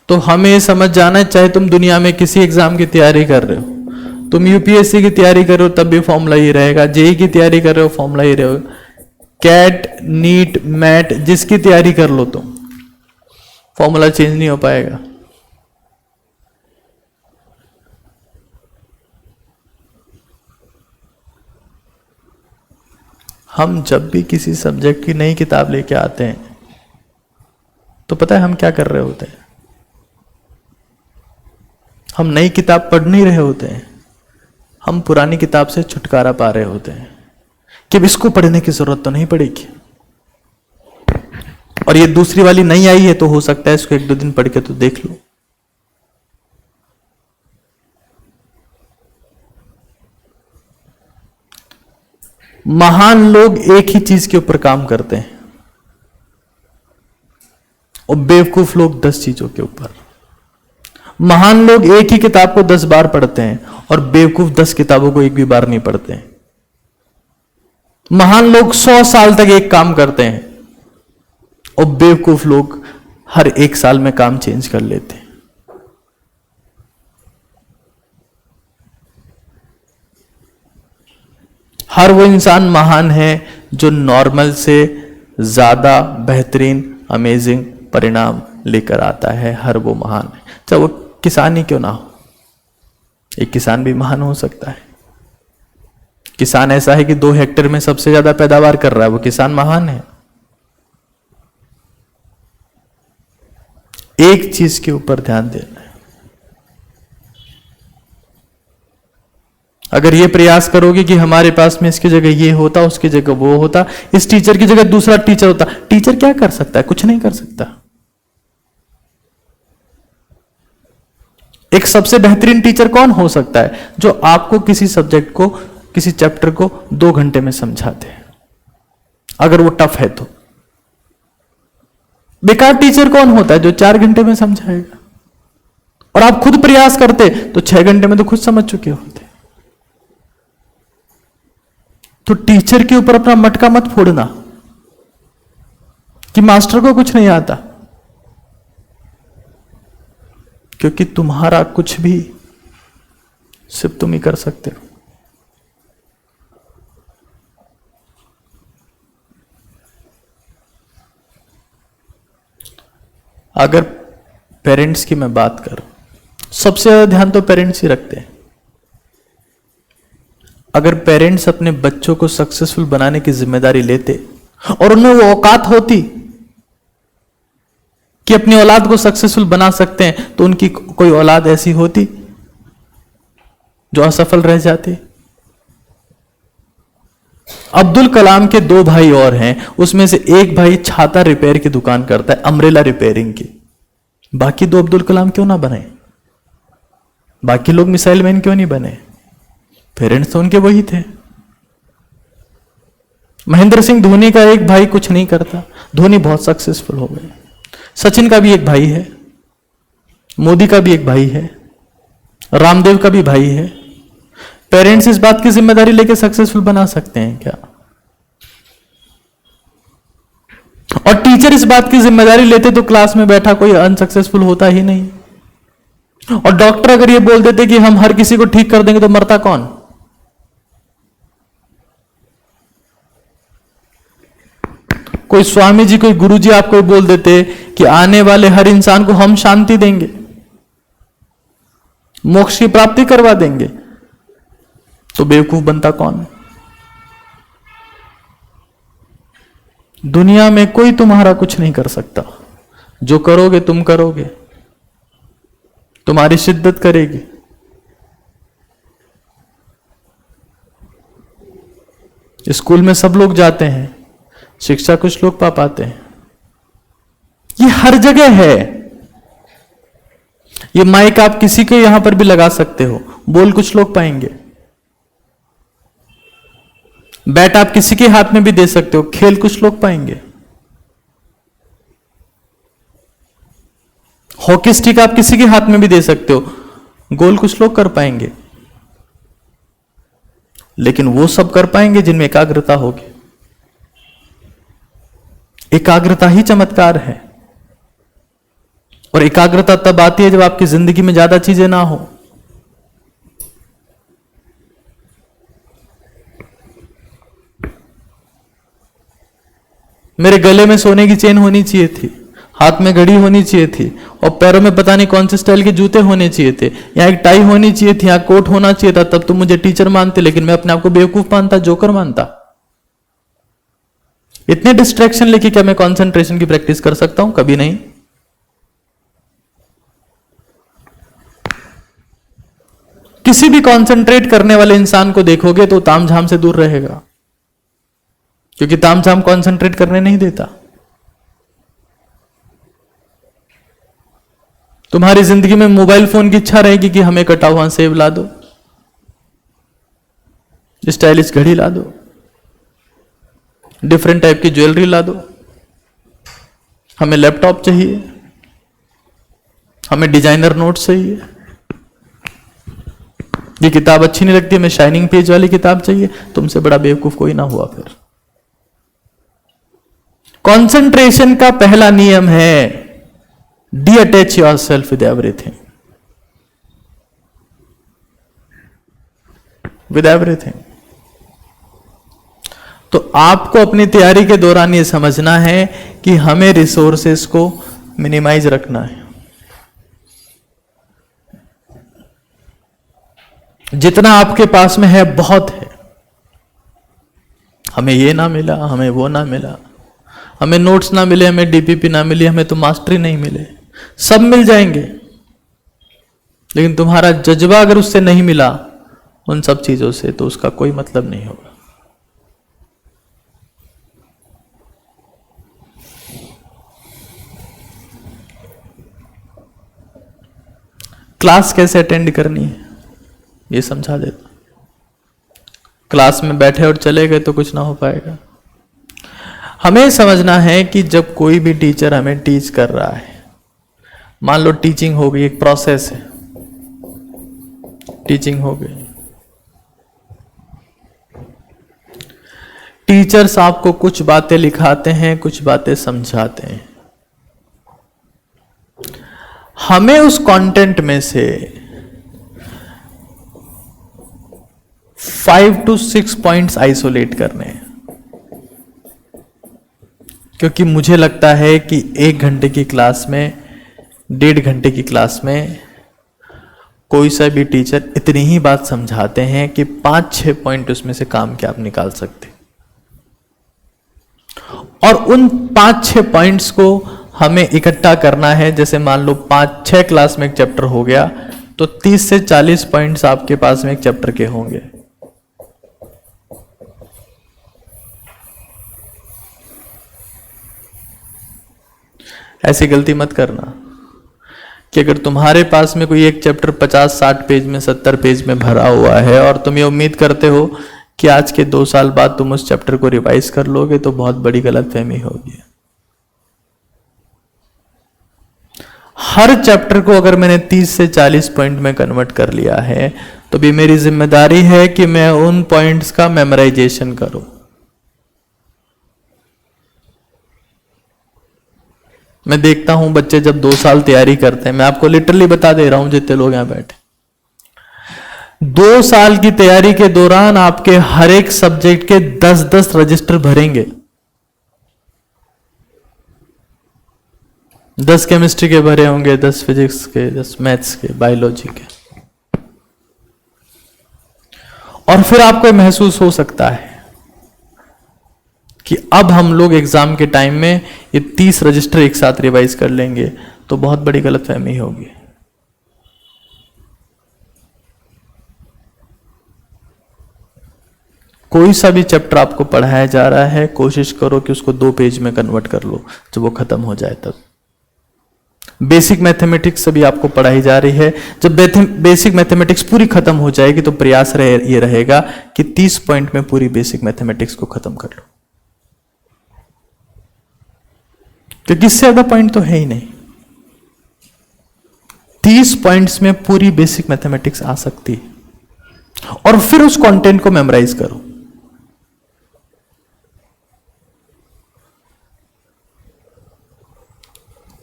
तो हमें ये समझ जाना है, चाहे तुम दुनिया में किसी एग्जाम की तैयारी कर रहे हो, तुम यूपीएससी की तैयारी कर रहे हो तब भी फॉर्मूला ही रहेगा, जेई की तैयारी कर रहे हो फॉर्मूला ही रहेगा, कैट, नीट, मैट, जिसकी तैयारी कर लो तुम, फॉर्मूला चेंज नहीं हो पाएगा। हम जब भी किसी सब्जेक्ट की नई किताब लेके आते हैं तो पता है हम क्या कर रहे होते हैं? हम नई किताब पढ़ नहीं रहे होते हैं, हम पुरानी किताब से छुटकारा पा रहे होते हैं कि अब इसको पढ़ने की जरूरत तो नहीं पड़ेगी, और ये दूसरी वाली नहीं आई है तो हो सकता है इसको 1-2 दिन पढ़ के तो देख लो। महान लोग एक ही चीज के ऊपर काम करते हैं और बेवकूफ लोग 10 चीजों के ऊपर। महान लोग एक ही किताब को 10 बार पढ़ते हैं और बेवकूफ 10 किताबों को एक भी बार नहीं पढ़ते हैं। महान लोग 100 साल तक एक काम करते हैं और बेवकूफ लोग हर 1 साल में काम चेंज कर लेते हैं। हर वो इंसान महान है जो नॉर्मल से ज्यादा बेहतरीन अमेजिंग परिणाम लेकर आता है, हर वो महान है, चाहे वो किसान ही क्यों ना हो। एक किसान भी महान हो सकता है। किसान ऐसा है कि 2 हेक्टेयर में सबसे ज्यादा पैदावार कर रहा है, वो किसान महान है। एक चीज के ऊपर ध्यान देना है। अगर ये प्रयास करोगे कि हमारे पास में इसकी जगह ये होता, उसकी जगह वो होता, इस टीचर की जगह दूसरा टीचर होता, टीचर क्या कर सकता है? कुछ नहीं कर सकता। एक सबसे बेहतरीन टीचर कौन हो सकता है? जो आपको किसी सब्जेक्ट को, किसी चैप्टर को 2 घंटे में समझाते हैं, अगर वो टफ है तो। बेकार टीचर कौन होता है? जो 4 घंटे में समझाएगा, और आप खुद प्रयास करते तो 6 घंटे में तो खुद समझ चुके होते। तो टीचर के ऊपर अपना मटका मत फोड़ना कि मास्टर को कुछ नहीं आता, क्योंकि तुम्हारा कुछ भी सिर्फ तुम ही कर सकते हो। अगर पेरेंट्स की मैं बात करूं, सबसे ज्यादा ध्यान तो पेरेंट्स ही रखते हैं। अगर पेरेंट्स अपने बच्चों को सक्सेसफुल बनाने की जिम्मेदारी लेते और उनमें वो औकात होती कि अपनी औलाद को सक्सेसफुल बना सकते हैं, तो उनकी कोई औलाद ऐसी होती जो असफल रह जाती? अब्दुल कलाम के 2 भाई और हैं, उसमें से एक भाई छाता रिपेयर की दुकान करता है, अम्ब्रेला रिपेयरिंग की। बाकी 2 अब्दुल कलाम क्यों ना बने? बाकी लोग मिसाइल मैन क्यों नहीं बने? पेरेंट्स तो उनके वही थे। महेंद्र सिंह धोनी का एक भाई कुछ नहीं करता, धोनी बहुत सक्सेसफुल हो गए। सचिन का भी एक भाई है, मोदी का भी एक भाई है, रामदेव का भी भाई है। पेरेंट्स इस बात की जिम्मेदारी लेके सक्सेसफुल बना सकते हैं क्या? और टीचर इस बात की जिम्मेदारी लेते तो क्लास में बैठा कोई अनसक्सेसफुल होता ही नहीं। और डॉक्टर अगर ये बोल देते कि हम हर किसी को ठीक कर देंगे तो मरता कौन? कोई स्वामी जी, कोई गुरु जी आपको बोल देते कि आने वाले हर इंसान को हम शांति देंगे, मोक्ष की प्राप्ति करवा देंगे, तो बेवकूफ बनता कौन? दुनिया में कोई तुम्हारा कुछ नहीं कर सकता। जो करोगे तुम करोगे, तुम्हारी शिद्दत करेगी। स्कूल में सब लोग जाते हैं, शिक्षा कुछ लोग पा पाते हैं। ये हर जगह है। ये माइक आप किसी के यहां पर भी लगा सकते हो, बोल कुछ लोग पाएंगे। बैट आप किसी के हाथ में भी दे सकते हो, खेल कुछ लोग पाएंगे। हॉकी स्टिक आप किसी के हाथ में भी दे सकते हो, गोल कुछ लोग कर पाएंगे, लेकिन वो सब कर पाएंगे जिनमें एकाग्रता होगी। एकाग्रता ही चमत्कार है। और एकाग्रता तब आती है जब आपकी जिंदगी में ज्यादा चीजें ना हो। मेरे गले में सोने की चेन होनी चाहिए थी, हाथ में घड़ी होनी चाहिए थी, और पैरों में पता नहीं कौन से स्टाइल के जूते होने चाहिए थे, यहाँ एक टाई होनी चाहिए थी, यहाँ कोट होना चाहिए था, तब तो मुझे टीचर मानते, लेकिन मैं अपने आप को बेवकूफ मानता, जोकर मानता। इतने डिस्ट्रैक्शन लेके क्या मैं कंसंट्रेशन की प्रैक्टिस कर सकता हूं? कभी नहीं। किसी भी कंसंट्रेट करने वाले इंसान को देखोगे तो तामझाम से दूर रहेगा, क्योंकि तामझाम कंसंट्रेट करने नहीं देता। तुम्हारी जिंदगी में मोबाइल फोन की इच्छा रहेगी कि हमें कटा हुआ सेब ला दो, स्टाइलिश घड़ी ला दो, डिफरेंट टाइप की ज्वेलरी ला दो, हमें लैपटॉप चाहिए, हमें डिजाइनर नोट चाहिए, ये किताब अच्छी नहीं लगती, हमें शाइनिंग पेज वाली किताब चाहिए। तुमसे बड़ा बेवकूफ कोई ना हुआ। फिर कंसंट्रेशन का पहला नियम है detach yourself with everything, with everything. तो आपको अपनी तैयारी के दौरान यह समझना है कि हमें रिसोर्सेस को मिनिमाइज रखना है। जितना आपके पास में है बहुत है। हमें ये ना मिला, हमें वो ना मिला, हमें नोट्स ना मिले, हमें डीपीपी ना मिली, हमें तो मास्टरी नहीं मिले, सब मिल जाएंगे, लेकिन तुम्हारा जज्बा अगर उससे नहीं मिला उन सब चीजों से, तो उसका कोई मतलब नहीं होगा। क्लास कैसे अटेंड करनी है ये समझा देता। क्लास में बैठे और चले गए तो कुछ ना हो पाएगा। हमें समझना है कि जब कोई भी टीचर हमें टीच कर रहा है, मान लो टीचिंग हो गई, एक प्रोसेस है, टीचिंग हो गई, टीचर्स आपको कुछ बातें लिखाते हैं, कुछ बातें समझाते हैं। हमें उस कंटेंट में से 5 to 6 पॉइंट्स आइसोलेट करने हैं, क्योंकि मुझे लगता है कि 1 घंटे की क्लास में, 1.5 घंटे की क्लास में कोई सा भी टीचर इतनी ही बात समझाते हैं कि 5-6 पॉइंट उसमें से काम के आप निकाल सकते, और उन 5-6 पॉइंट्स को हमें इकट्ठा करना है। जैसे मान लो 5-6 क्लास में एक चैप्टर हो गया, तो 30 से 40 पॉइंट्स आपके पास में एक चैप्टर के होंगे। ऐसी गलती मत करना कि अगर तुम्हारे पास में कोई एक चैप्टर 50-60 पेज में, 70 पेज में भरा हुआ है, और तुम ये उम्मीद करते हो कि आज के 2 साल बाद तुम उस चैप्टर को रिवाइज कर लोगे, तो बहुत बड़ी गलतफहमी होगी। हर चैप्टर को अगर मैंने 30 से 40 पॉइंट में कन्वर्ट कर लिया है, तो भी मेरी जिम्मेदारी है कि मैं उन पॉइंट्स का मेमोराइजेशन करूं। मैं देखता हूं बच्चे जब 2 साल तैयारी करते हैं, मैं आपको लिटरली बता दे रहा हूं जितने लोग यहां बैठे, 2 साल की तैयारी के दौरान आपके हर एक सब्जेक्ट के 10-10 रजिस्टर भरेंगे। 10 केमिस्ट्री के भरे होंगे, 10 फिजिक्स के, 10 मैथ्स के, बायोलॉजी के। और फिर आपको महसूस हो सकता है कि अब हम लोग एग्जाम के टाइम में ये 30 रजिस्टर एक साथ रिवाइज कर लेंगे, तो बहुत बड़ी गलतफहमी होगी। कोई सा भी चैप्टर आपको पढ़ाया जा रहा है, कोशिश करो कि उसको 2 पेज में कन्वर्ट कर लो, जब वो खत्म हो जाए तब। बेसिक मैथमेटिक्स अभी आपको पढ़ाई जा रही है, जब बेसिक मैथमेटिक्स पूरी खत्म हो जाएगी तो प्रयास ये रहेगा कि 30 पॉइंट में पूरी बेसिक मैथमेटिक्स को खत्म कर लो, क्योंकि इससे ज्यादा पॉइंट तो है ही नहीं। 30 पॉइंट्स में पूरी बेसिक मैथमेटिक्स आ सकती है। और फिर उस कंटेंट को मेमोराइज करो।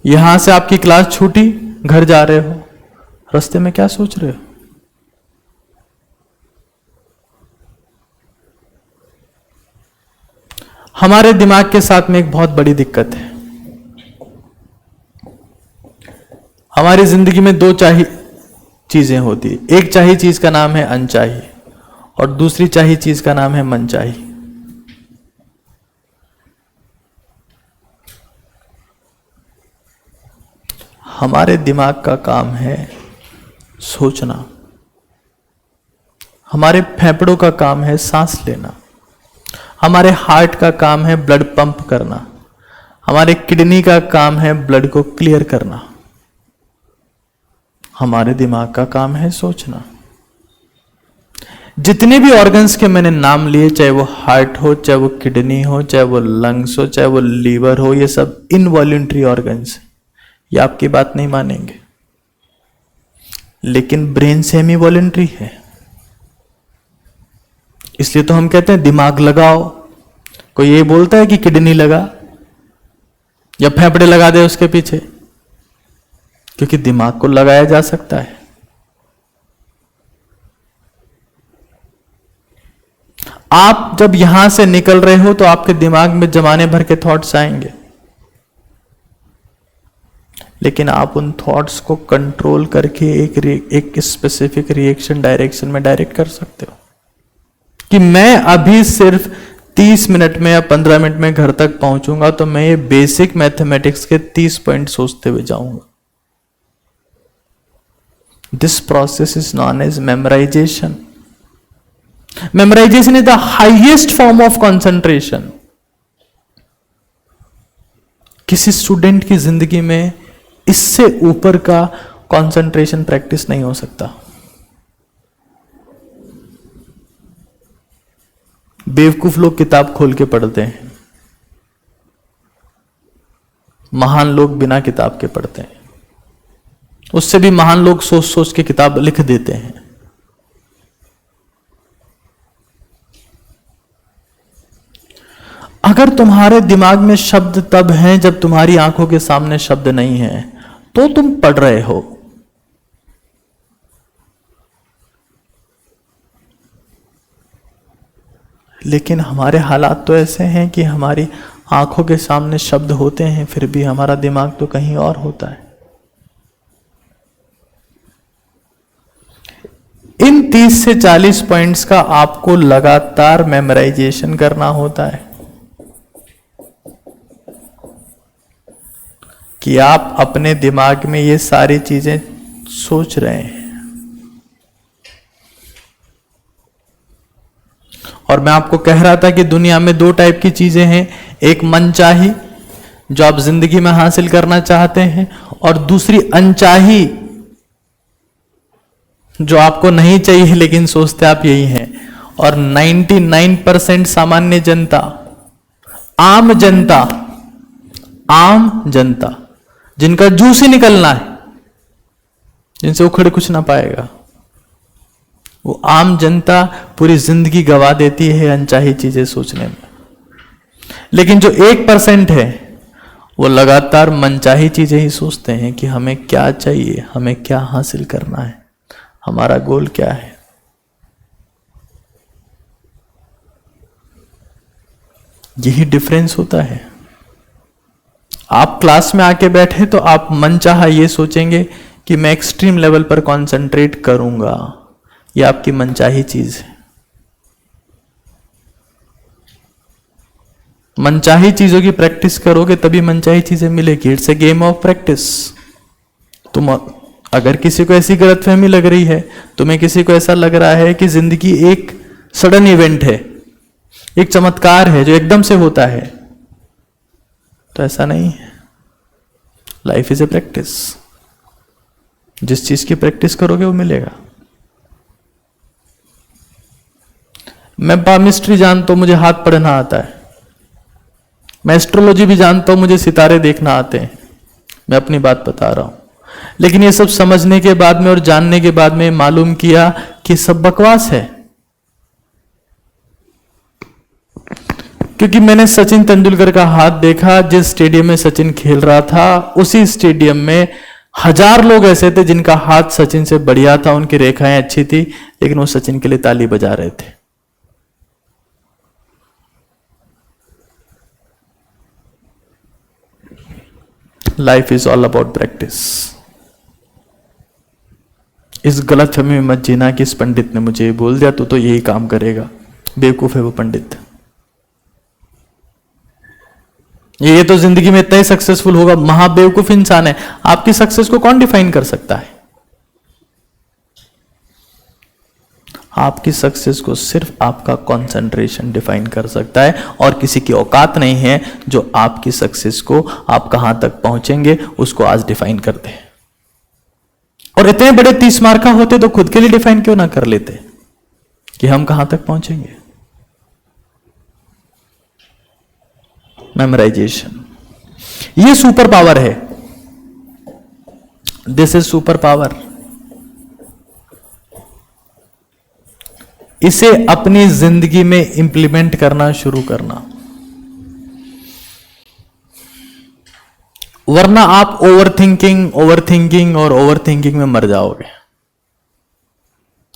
यहां से आपकी क्लास छूटी, घर जा रहे हो, रास्ते में क्या सोच रहे हो? हमारे दिमाग के साथ में एक बहुत बड़ी दिक्कत है। हमारी जिंदगी में दो चीजें होती है। एक चाहिए चीज का नाम है अनचाही, और दूसरी चाहिए चीज का नाम है मनचाही। हमारे दिमाग का काम है सोचना, हमारे फेफड़ों का काम है सांस लेना, हमारे हार्ट का काम है ब्लड पंप करना, हमारे किडनी का काम है ब्लड को क्लियर करना। हमारे दिमाग का काम है सोचना। जितने भी ऑर्गन्स के मैंने नाम लिए, चाहे वो हार्ट हो, चाहे वो किडनी हो, चाहे वो लंग्स हो, चाहे वो लीवर हो, ये सब इनवॉल्यूंटरी ऑर्गन्स, ये आपकी बात नहीं मानेंगे। लेकिन ब्रेन सेमी वॉलंटरी है, इसलिए तो हम कहते हैं दिमाग लगाओ। कोई ये बोलता है कि किडनी लगा या फेफड़े लगा दे उसके पीछे, क्योंकि दिमाग को लगाया जा सकता है। आप जब यहां से निकल रहे हो तो आपके दिमाग में जमाने भर के थॉट्स आएंगे, लेकिन आप उन थॉट्स को कंट्रोल करके एक स्पेसिफिक रिएक्शन डायरेक्शन में डायरेक्ट कर सकते हो कि मैं अभी सिर्फ 30 मिनट में या 15 मिनट में घर तक पहुंचूंगा तो मैं ये बेसिक मैथमेटिक्स के 30 पॉइंट सोचते हुए जाऊंगा। This process is known as memorisation. Memorisation is the highest form of concentration. किसी स्टूडेंट की जिंदगी में इससे ऊपर का कंसंट्रेशन प्रैक्टिस नहीं हो सकता। बेवकूफ लोग किताब खोल के पढ़ते हैं, महान लोग बिना किताब के पढ़ते हैं। उससे भी महान लोग सोच सोच के किताब लिख देते हैं। अगर तुम्हारे दिमाग में शब्द तब हैं जब तुम्हारी आंखों के सामने शब्द नहीं है, तो तुम पढ़ रहे हो। लेकिन हमारे हालात तो ऐसे हैं कि हमारी आंखों के सामने शब्द होते हैं, फिर भी हमारा दिमाग तो कहीं और होता है। इन 30 से 40 पॉइंट्स का आपको लगातार मेमोराइजेशन करना होता है कि आप अपने दिमाग में ये सारी चीजें सोच रहे हैं। और मैं आपको कह रहा था कि दुनिया में दो टाइप की चीजें हैं, एक मनचाही जो आप जिंदगी में हासिल करना चाहते हैं, और दूसरी अनचाही जो आपको नहीं चाहिए लेकिन सोचते आप यही हैं। और 99% सामान्य जनता, आम जनता जिनका जूस ही निकलना है, जिनसे उखड़ कुछ ना पाएगा, वो आम जनता पूरी जिंदगी गवा देती है अनचाही चीजें सोचने में। लेकिन जो 1% है वो लगातार मनचाही चीजें ही सोचते हैं कि हमें क्या चाहिए, हमें क्या हासिल करना है, हमारा गोल क्या है। यही डिफरेंस होता है। आप क्लास में आके बैठे तो आप मनचाहा ये सोचेंगे कि मैं एक्सट्रीम लेवल पर कंसंट्रेट करूंगा, ये आपकी मनचाही चीज है। मनचाही चीजों की प्रैक्टिस करोगे तभी मनचाही चीजें मिलेगी। It's a game of practice. तुम अगर किसी को ऐसी गलतफहमी लग रही है, तुम्हें किसी को ऐसा लग रहा है कि जिंदगी एक सडन इवेंट है, एक चमत्कार है जो एकदम से होता है, तो ऐसा नहीं है। Life is a practice. जिस चीज की प्रैक्टिस करोगे वो मिलेगा। मैं पामिस्ट्री जानता हूं, मुझे हाथ पढ़ना आता है। मैं एस्ट्रोलॉजी भी जानता हूं, मुझे सितारे देखना आते हैं। मैं अपनी बात बता रहा हूं। लेकिन ये सब समझने के बाद में और जानने के बाद में मालूम किया कि सब बकवास है। क्योंकि मैंने सचिन तेंदुलकर का हाथ देखा, जिस स्टेडियम में सचिन खेल रहा था उसी स्टेडियम में 1000 लोग ऐसे थे जिनका हाथ सचिन से बढ़िया था, उनकी रेखाएं अच्छी थी, लेकिन वो सचिन के लिए ताली बजा रहे थे। Life is all about practice. इस गलतफहमी में मत जीना कि इस पंडित ने मुझे बोल दिया तो यही काम करेगा। बेवकूफ है वो पंडित। ये तो जिंदगी में इतना ही सक्सेसफुल होगा, महाबेवकूफ इंसान है। आपकी सक्सेस को कौन डिफाइन कर सकता है? आपकी सक्सेस को सिर्फ आपका कंसंट्रेशन डिफाइन कर सकता है, और किसी की औकात नहीं है जो आपकी सक्सेस को, आप कहां तक पहुंचेंगे उसको आज डिफाइन कर दे। और इतने बड़े 30 मार्क का होते तो खुद के लिए डिफाइन क्यों ना कर लेते कि हम कहां तक पहुंचेंगे। मेमोराइजेशन, ये सुपर पावर है। This is super power. इसे अपनी जिंदगी में इंप्लीमेंट करना शुरू करना, वरना आप ओवर थिंकिंग और ओवर थिंकिंग में मर जाओगे।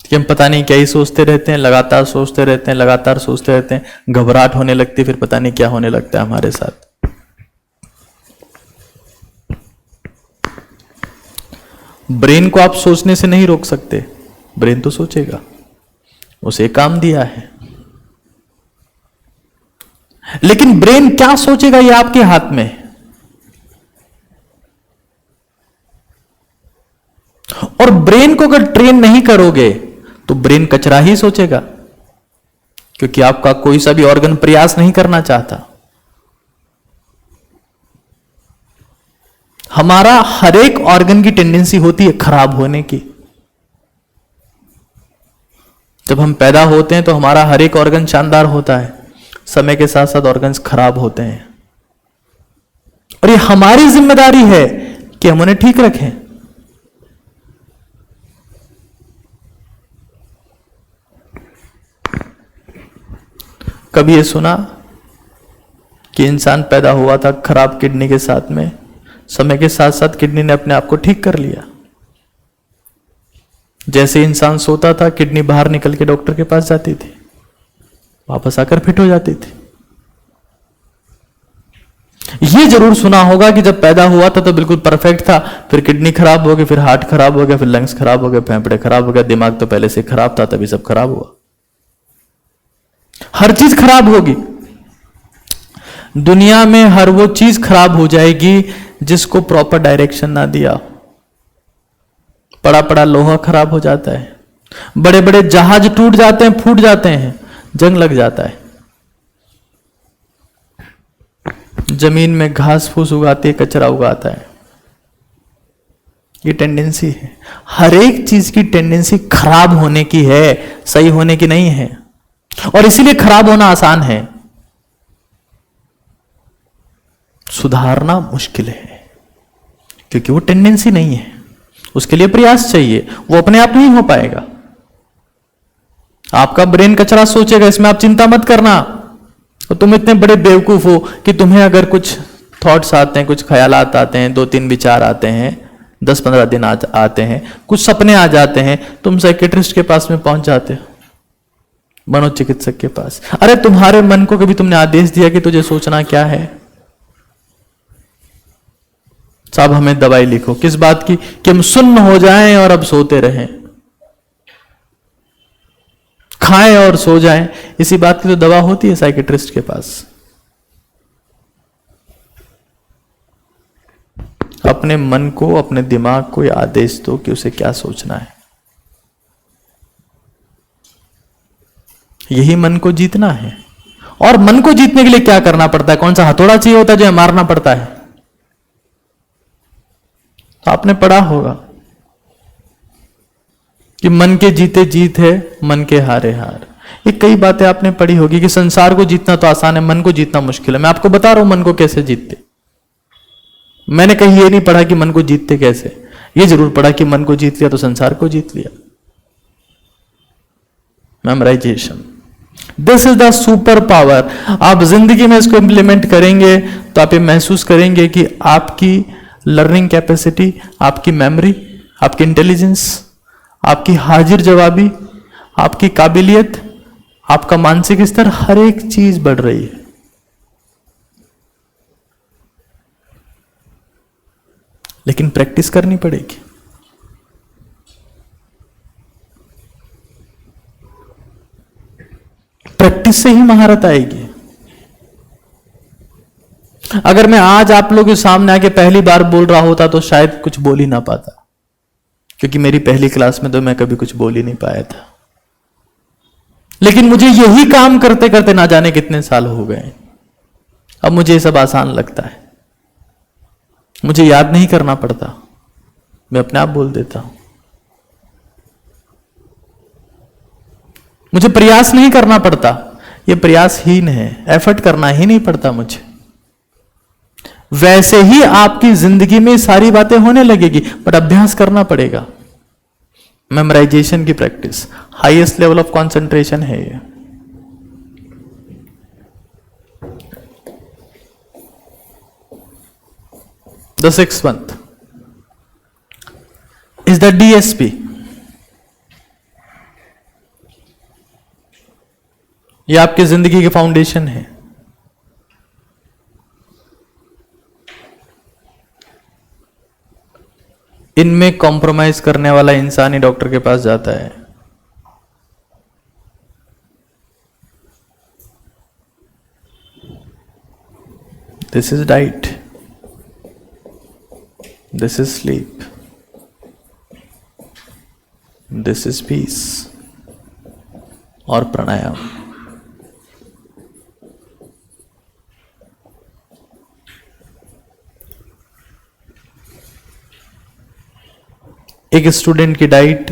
कि हम पता नहीं क्या ही सोचते रहते हैं, लगातार सोचते रहते हैं, लगातार सोचते रहते हैं, घबराहट होने लगती है, फिर पता नहीं क्या होने लगता है हमारे साथ। ब्रेन को आप सोचने से नहीं रोक सकते, ब्रेन तो सोचेगा, उसे काम दिया है। लेकिन ब्रेन क्या सोचेगा ये आपके हाथ में है। और ब्रेन को अगर ट्रेन नहीं करोगे तो ब्रेन कचरा ही सोचेगा, क्योंकि आपका कोई सा भी ऑर्गन प्रयास नहीं करना चाहता। हमारा हर एक ऑर्गन की टेंडेंसी होती है खराब होने की। जब हम पैदा होते हैं तो हमारा हर एक ऑर्गन शानदार होता है, समय के साथ साथ ऑर्गन्स खराब होते हैं, और ये हमारी जिम्मेदारी है कि हम उन्हें ठीक रखें। कभी ये सुना कि इंसान पैदा हुआ था खराब किडनी के साथ में, समय के साथ साथ किडनी ने अपने आप को ठीक कर लिया। जैसे इंसान सोता था किडनी बाहर निकल के डॉक्टर के पास जाती थी, वापस आकर फिट हो जाती थी। ये जरूर सुना होगा कि जब पैदा हुआ था तो बिल्कुल परफेक्ट था, फिर किडनी खराब हो गई, फिर हार्ट खराब हो गया, फिर लंग्स खराब हो गए, फेफड़े खराब हो गया, दिमाग तो पहले से खराब था, तभी सब खराब हुआ। हर चीज खराब होगी दुनिया में, हर वो चीज खराब हो जाएगी जिसको प्रॉपर डायरेक्शन ना दिया। पड़ा पड़ा लोहा खराब हो जाता है, बड़े बड़े जहाज टूट जाते हैं, फूट जाते हैं, जंग लग जाता है। जमीन में घास फूस उगाती है, कचरा उगाता है। ये टेंडेंसी है, हर एक चीज की टेंडेंसी खराब होने की है, सही होने की नहीं है। और इसीलिए खराब होना आसान है, सुधारना मुश्किल है, क्योंकि वो टेंडेंसी नहीं है, उसके लिए प्रयास चाहिए, वो अपने आप नहीं हो पाएगा। आपका ब्रेन कचरा सोचेगा, इसमें आप चिंता मत करना। और तुम इतने बड़े बेवकूफ हो कि तुम्हें अगर कुछ थॉट्स आते हैं, कुछ ख्यालात आते हैं, 2-3 विचार आते हैं, 10-15 दिन आते हैं, कुछ सपने आ जाते हैं, तुम साइकेट्रिस्ट के पास में पहुंच जाते हो, मनोचिकित्सक के पास। अरे तुम्हारे मन को कभी तुमने आदेश दिया कि तुझे सोचना क्या है? साहब हमें दवाई लिखो, किस बात की? कि हम सुन्न हो जाएं और अब सोते रहें, खाएं और सो जाएं। इसी बात की तो दवा होती है साइकेट्रिस्ट के पास। अपने मन को, अपने दिमाग को यह आदेश दो कि उसे क्या सोचना है। यही मन को जीतना है। और मन को जीतने के लिए क्या करना पड़ता है? कौन सा हथौड़ा चाहिए होता है जो मारना पड़ता है? तो आपने पढ़ा होगा कि मन के जीते जीत है, मन के हारे हार। ये कई बातें आपने पढ़ी होगी कि संसार को जीतना तो आसान है, मन को जीतना मुश्किल है। मैं आपको बता रहा हूं मन को कैसे जीतते। मैंने कहीं ये नहीं पढ़ा कि मन को जीतते कैसे, ये जरूर पढ़ा कि मन को जीत लिया तो संसार को जीत लिया। Memorisation, this is the super power. आप जिंदगी में इसको इंप्लीमेंट करेंगे तो आप ये महसूस करेंगे कि आपकी लर्निंग कैपेसिटी, आपकी मेमोरी, आपकी इंटेलिजेंस, आपकी हाजिर जवाबी, आपकी काबिलियत, आपका मानसिक स्तर, हर एक चीज बढ़ रही है। लेकिन प्रैक्टिस करनी पड़ेगी। प्रैक्टिस से ही महारत आएगी। अगर मैं आज आप लोगों के सामने आके पहली बार बोल रहा होता तो शायद कुछ बोल ही ना पाता, क्योंकि मेरी पहली क्लास में तो मैं कभी कुछ बोल ही नहीं पाया था। लेकिन मुझे यही काम करते करते ना जाने कितने साल हो गए, अब मुझे ये सब आसान लगता है। मुझे याद नहीं करना पड़ता, मैं अपने आप बोल देता हूं। मुझे प्रयास नहीं करना पड़ता, ये प्रयासहीन है, एफर्ट करना ही नहीं पड़ता मुझे। वैसे ही आपकी जिंदगी में सारी बातें होने लगेगी, बट अभ्यास करना पड़ेगा। मेमोराइजेशन की practice, highest level of concentration है ये। The sixth one is the DSP. ये आपकी जिंदगी के फाउंडेशन है। इनमें कॉम्प्रोमाइज करने वाला इंसान ही डॉक्टर के पास जाता है। This is diet, this is sleep, this is peace और प्राणायाम। एक स्टूडेंट की diet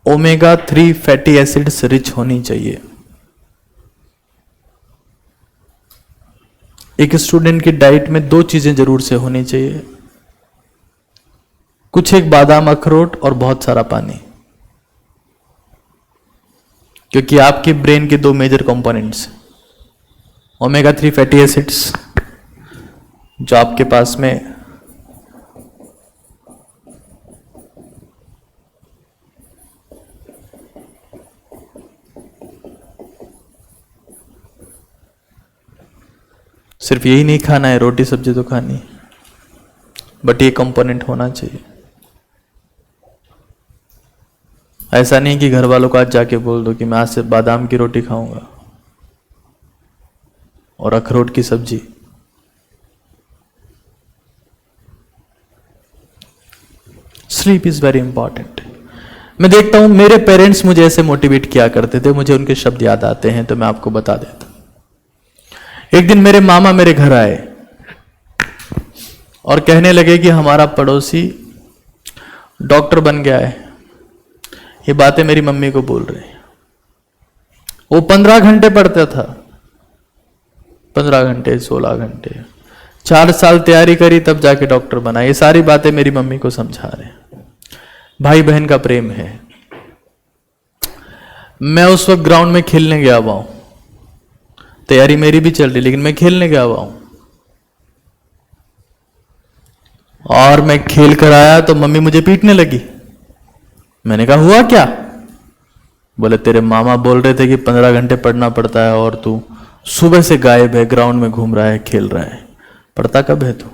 omega 3 fatty acids rich होनी चाहिए। एक स्टूडेंट की डाइट में 2 चीजें जरूर से होनी चाहिए, कुछ एक बादाम अखरोट और बहुत सारा पानी, क्योंकि आपके ब्रेन के 2 major components, omega 3 fatty acids जो आपके पास में सिर्फ यही नहीं खाना है, रोटी सब्जी तो खानी, बट ये कंपोनेंट होना चाहिए। ऐसा नहीं कि घर वालों को आज जाके बोल दो कि मैं आज से बादाम की रोटी खाऊंगा और अखरोट की सब्जी। Sleep is very important. मैं देखता हूं मेरे पेरेंट्स मुझे ऐसे मोटिवेट किया करते थे, मुझे उनके शब्द याद आते हैं तो मैं आपको बता देता। एक दिन मेरे मामा मेरे घर आए और कहने लगे कि हमारा पड़ोसी डॉक्टर बन गया है। ये बातें मेरी मम्मी को बोल रहे हैं। वो 15 घंटे पढ़ता था, 15 घंटे 16 घंटे, 4 साल तैयारी करी तब जाके डॉक्टर बना। ये सारी बातें मेरी मम्मी को समझा रहे हैं। भाई बहन का प्रेम है। मैं उस वक्त ग्राउंड में खेलने गया हुआ हूं, तैयारी मेरी भी चल रही, लेकिन मैं खेलने गया हुआ हूं। और मैं खेल कर आया तो मम्मी मुझे पीटने लगी। मैंने कहा हुआ क्या? बोले तेरे मामा बोल रहे थे कि 15 घंटे पढ़ना पड़ता है और तू सुबह से गायब है, ग्राउंड में घूम रहा है, खेल रहा है, पढ़ता कब है तू?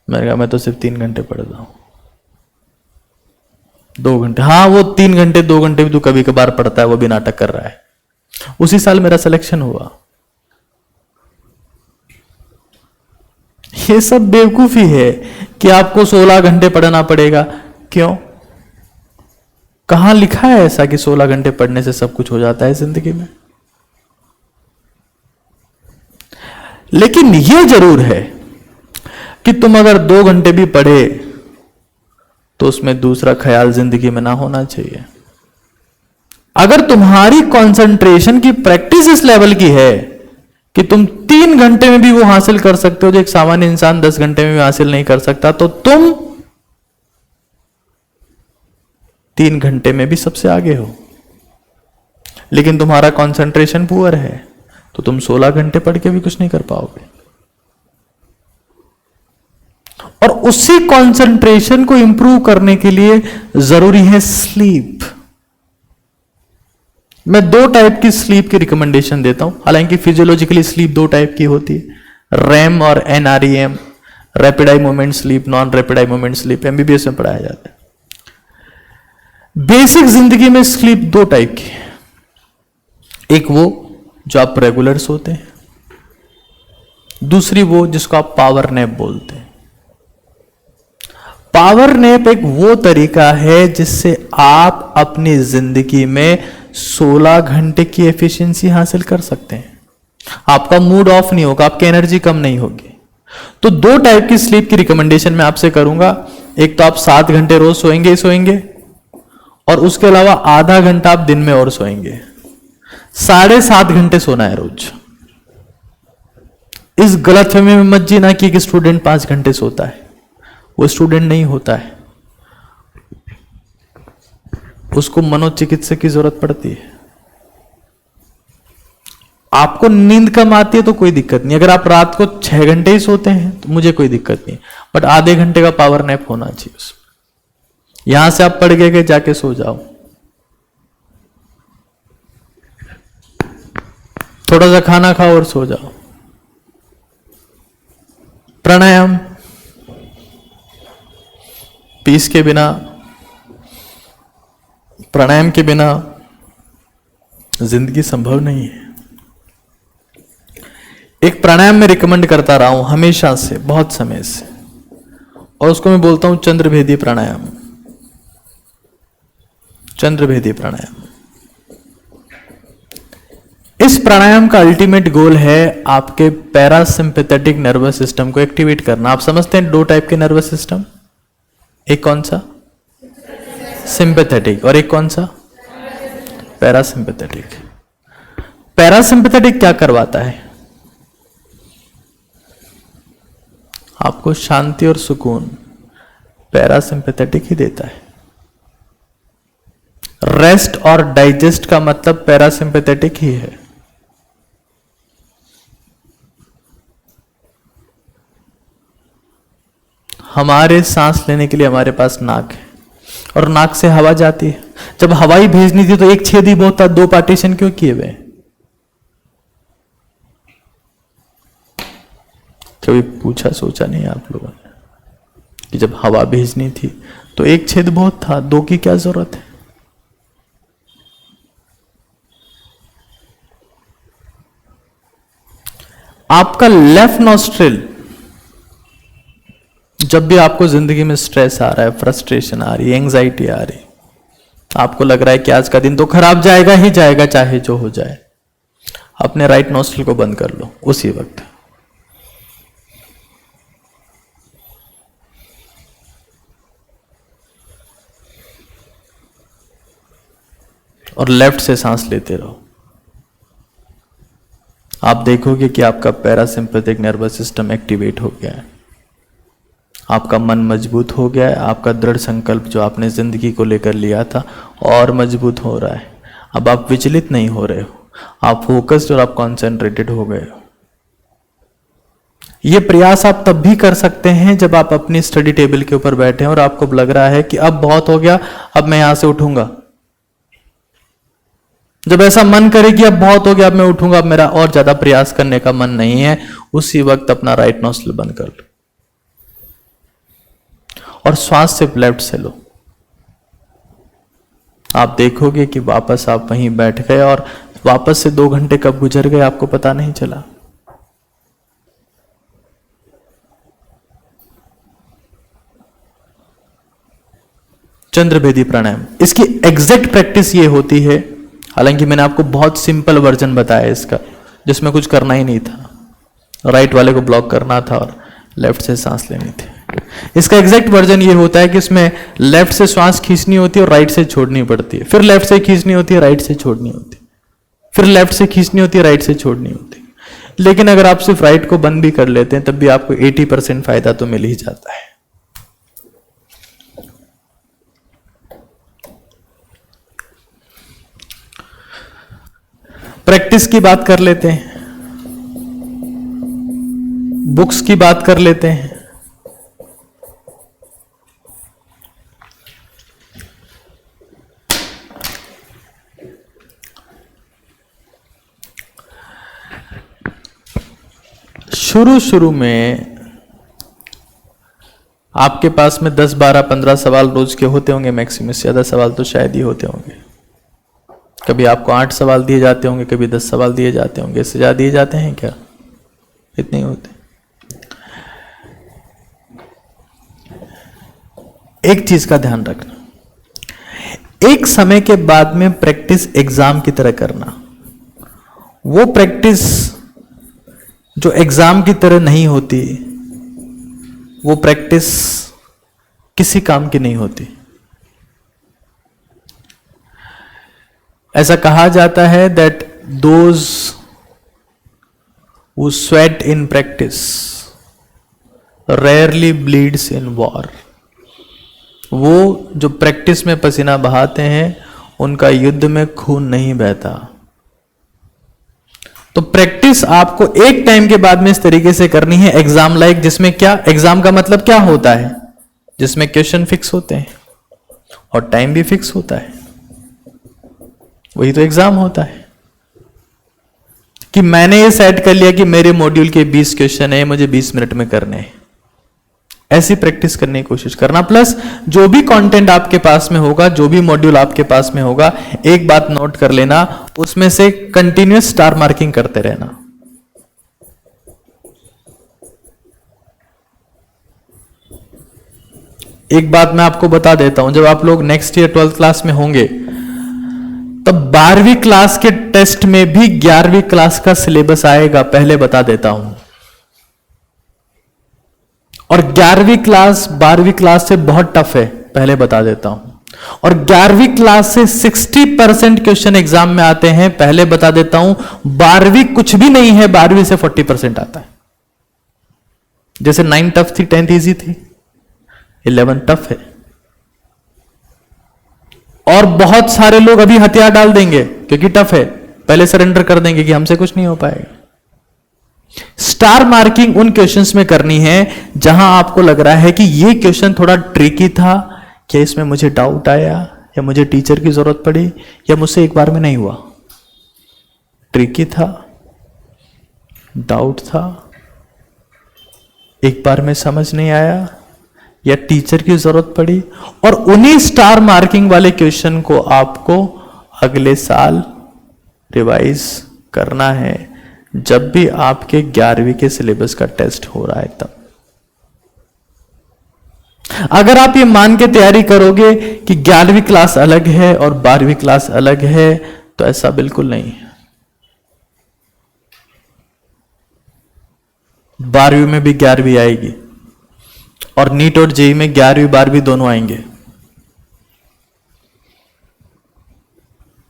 मैंने कहा मैं तो सिर्फ 3 घंटे पढ़ता हूं। 2 घंटे, हाँ वो 3 घंटे 2 घंटे भी तू कभी कभार पढ़ता है, वो भी नाटक कर रहा है। उसी साल मेरा सिलेक्शन हुआ। ये सब बेवकूफी है कि आपको 16 घंटे पढ़ना पड़ेगा। क्यों? कहां लिखा है ऐसा कि 16 घंटे पढ़ने से सब कुछ हो जाता है जिंदगी में? लेकिन यह जरूर है कि तुम अगर 2 घंटे भी पढ़े तो उसमें दूसरा ख्याल जिंदगी में ना होना चाहिए। अगर तुम्हारी कंसंट्रेशन की प्रैक्टिस इस लेवल की है कि तुम 3 घंटे में भी वो हासिल कर सकते हो जो एक सामान्य इंसान 10 घंटे में भी हासिल नहीं कर सकता, तो तुम 3 घंटे में भी सबसे आगे हो, लेकिन तुम्हारा कंसंट्रेशन पुअर है तो तुम 16 घंटे पढ़ के भी कुछ नहीं कर पाओगे। और उसी कंसंट्रेशन को इंप्रूव करने के लिए जरूरी है स्लीप। मैं 2 टाइप की स्लीप की रिकमेंडेशन देता हूं, हालांकि फिजियोलॉजिकली स्लीप 2 टाइप की होती है, रैम और NREM, rapid eye movement sleep, non rapid eye movement sleep, MBBS में पढ़ाया जाता है। बेसिक जिंदगी में स्लीप 2 टाइप की है, एक वो जो आप रेगुलर सोते हैं, दूसरी वो जिसको आप पावर नैप बोलते हैं। पावर नैप एक वो तरीका है जिससे आप अपनी जिंदगी में 16 घंटे की एफिशिएंसी हासिल कर सकते हैं। आपका मूड ऑफ नहीं होगा, आपकी एनर्जी कम नहीं होगी। तो 2 टाइप की स्लीप की रिकमेंडेशन मैं आपसे करूंगा। एक तो आप 7 घंटे रोज सोएंगे ही सोएंगे, और उसके अलावा आधा घंटा आप दिन में और सोएंगे। 7.5 घंटे सोना है रोज। इस गलतफहमी में मत जीना कि एक स्टूडेंट 5 घंटे सोता है, वो स्टूडेंट नहीं होता है, उसको मनोचिकित्सक की जरूरत पड़ती है। आपको नींद कम आती है तो कोई दिक्कत नहीं, अगर आप रात को 6 घंटे ही सोते हैं तो मुझे कोई दिक्कत नहीं, बट आधे घंटे का पावर नैप होना चाहिए उसमें। यहां से आप पढ़ गए जाके सो जाओ, थोड़ा सा खाना खाओ और सो जाओ। प्राणायाम पीस के बिना, प्राणायाम के बिना जिंदगी संभव नहीं है। एक प्राणायाम में रिकमेंड करता रहा हूं हमेशा से, बहुत समय से, और उसको मैं बोलता हूं चंद्रभेदी प्राणायाम। चंद्रभेदी प्राणायाम, इस प्राणायाम का अल्टीमेट गोल है आपके पैरासिम्पैथेटिक नर्वस सिस्टम को एक्टिवेट करना। आप समझते हैं 2 टाइप के नर्वस सिस्टम, एक कौन सा? सिंपैथेटिक, और एक कौन सा? पैरासिम्पैथेटिक। पैरासिम्पैथेटिक क्या करवाता है? आपको शांति और सुकून पैरासिम्पैथेटिक ही देता है। रेस्ट और डाइजेस्ट का मतलब पैरासिम्पैथेटिक ही है। हमारे सांस लेने के लिए हमारे पास नाक है, और नाक से हवा जाती है। जब हवा ही भेजनी थी तो एक छेद ही बहुत था, 2 पार्टीशन क्यों किए हुए? कभी पूछा सोचा नहीं आप लोगों ने कि जब हवा भेजनी थी तो एक छेद बहुत था, 2 की क्या जरूरत है? आपका लेफ्ट नॉस्ट्रिल, जब भी आपको जिंदगी में स्ट्रेस आ रहा है, फ्रस्ट्रेशन आ रही है, एंजाइटी आ रही, आपको लग रहा है कि आज का दिन तो खराब जाएगा ही जाएगा चाहे जो हो जाए, अपने राइट नॉस्ट्रिल को बंद कर लो उसी वक्त। और लेफ्ट से सांस लेते रहो। आप देखोगे कि आपका पैरासिम्पैथिक नर्वस सिस्टम एक्टिवेट हो गया है, आपका मन मजबूत हो गया है, आपका दृढ़ संकल्प जो आपने जिंदगी को लेकर लिया था और मजबूत हो रहा है। अब आप विचलित नहीं हो रहे हो, आप फोकस्ड और आप कॉन्सेंट्रेटेड हो गए हो। यह प्रयास आप तब भी कर सकते हैं जब आप अपनी स्टडी टेबल के ऊपर बैठे हैं और आपको लग रहा है कि अब बहुत हो गया, अब मैं यहां से उठूंगा। जब ऐसा मन करे कि अब बहुत हो गया, अब मैं उठूंगा, अब मेरा और ज्यादा प्रयास करने का मन नहीं है, उसी वक्त अपना राइट नॉस्ट्रिल बंद कर लो और श्वास सिर्फ लेफ्ट से लो। आप देखोगे कि वापस आप वहीं बैठ गए और वापस से 2 घंटे कब गुजर गए आपको पता नहीं चला। चंद्रभेदी प्राणायाम, इसकी एग्जैक्ट प्रैक्टिस ये होती है, हालांकि मैंने आपको बहुत सिंपल वर्जन बताया इसका, जिसमें कुछ करना ही नहीं था, राइट वाले को ब्लॉक करना था और लेफ्ट से सांस लेनी थी। इसका एग्जैक्ट वर्जन ये होता है कि इसमें लेफ्ट से श्वास खींचनी होती है और राइट से छोड़नी पड़ती है, फिर लेफ्ट से खींचनी होती है, राइट से छोड़नी होती है, फिर लेफ्ट से खींचनी होती है, राइट से छोड़नी होती है। लेकिन अगर आप सिर्फ राइट को बंद भी कर लेते हैं तब भी आपको 80% फायदा तो मिल ही जाता है। प्रैक्टिस की बात कर लेते हैं, बुक्स की बात कर लेते हैं। शुरू में आपके पास में 10, 12, 15 सवाल रोज के होते होंगे, मैक्सिमम से ज्यादा सवाल तो शायद ही होते होंगे। कभी आपको 8 सवाल दिए जाते होंगे, कभी 10 सवाल दिए जाते होंगे। इससे ज्यादा दिए जाते हैं क्या? इतने ही होते। एक चीज का ध्यान रखना, एक समय के बाद में प्रैक्टिस एग्जाम की तरह करना। वो प्रैक्टिस जो एग्जाम की तरह नहीं होती, वो प्रैक्टिस किसी काम की नहीं होती। ऐसा कहा जाता है that those who sweat in practice rarely bleeds in war. वो जो प्रैक्टिस में पसीना बहाते हैं, उनका युद्ध में खून नहीं बहता। तो प्रैक्टिस आपको एक टाइम के बाद में इस तरीके से करनी है, एग्जाम लाइक, जिसमें क्या, एग्जाम का मतलब क्या होता है? जिसमें क्वेश्चन फिक्स होते हैं और टाइम भी फिक्स होता है। वही तो एग्जाम होता है कि मैंने ये सेट कर लिया कि मेरे मॉड्यूल के 20 क्वेश्चन है, मुझे 20 मिनट में करने हैं। ऐसी प्रैक्टिस करने की कोशिश करना। प्लस जो भी कंटेंट आपके पास में होगा, जो भी मॉड्यूल आपके पास में होगा, एक बात नोट कर लेना, उसमें से कंटिन्यूस स्टार मार्किंग करते रहना। एक बात मैं आपको बता देता हूं, जब आप लोग नेक्स्ट ईयर 12th क्लास में होंगे, तब 12वीं क्लास के टेस्ट में भी 11वीं क्लास का सिलेबस आएगा, पहले बता देता हूं। और 11वीं क्लास 12वीं क्लास से बहुत टफ है, पहले बता देता हूं। और 11वीं क्लास से 60% क्वेश्चन एग्जाम में आते हैं, पहले बता देता हूं। 12वीं कुछ भी नहीं है, 12वीं से 40% आता है। जैसे 9 टफ थी, 10th इजी थी, 11 टफ है। और बहुत सारे लोग अभी हथियार डाल देंगे क्योंकि टफ है, पहले सरेंडर कर देंगे कि हमसे कुछ नहीं हो पाएगा। स्टार मार्किंग उन क्वेश्चंस में करनी है जहां आपको लग रहा है कि ये क्वेश्चन थोड़ा ट्रिकी था, क्या इसमें मुझे डाउट आया, या मुझे टीचर की जरूरत पड़ी, या मुझसे एक बार में नहीं हुआ। ट्रिकी था, डाउट था, एक बार में समझ नहीं आया, या टीचर की जरूरत पड़ी। और उन्हीं स्टार मार्किंग वाले क्वेश्चन को आपको अगले साल रिवाइज करना है, जब भी आपके 11वीं के सिलेबस का टेस्ट हो रहा है तब। अगर आप ये मान के तैयारी करोगे कि 11वीं क्लास अलग है और 12वीं क्लास अलग है, तो ऐसा बिल्कुल नहीं है। 12वीं में भी 11वीं आएगी, और नीट और जेईई में 11वीं 12वीं दोनों आएंगे।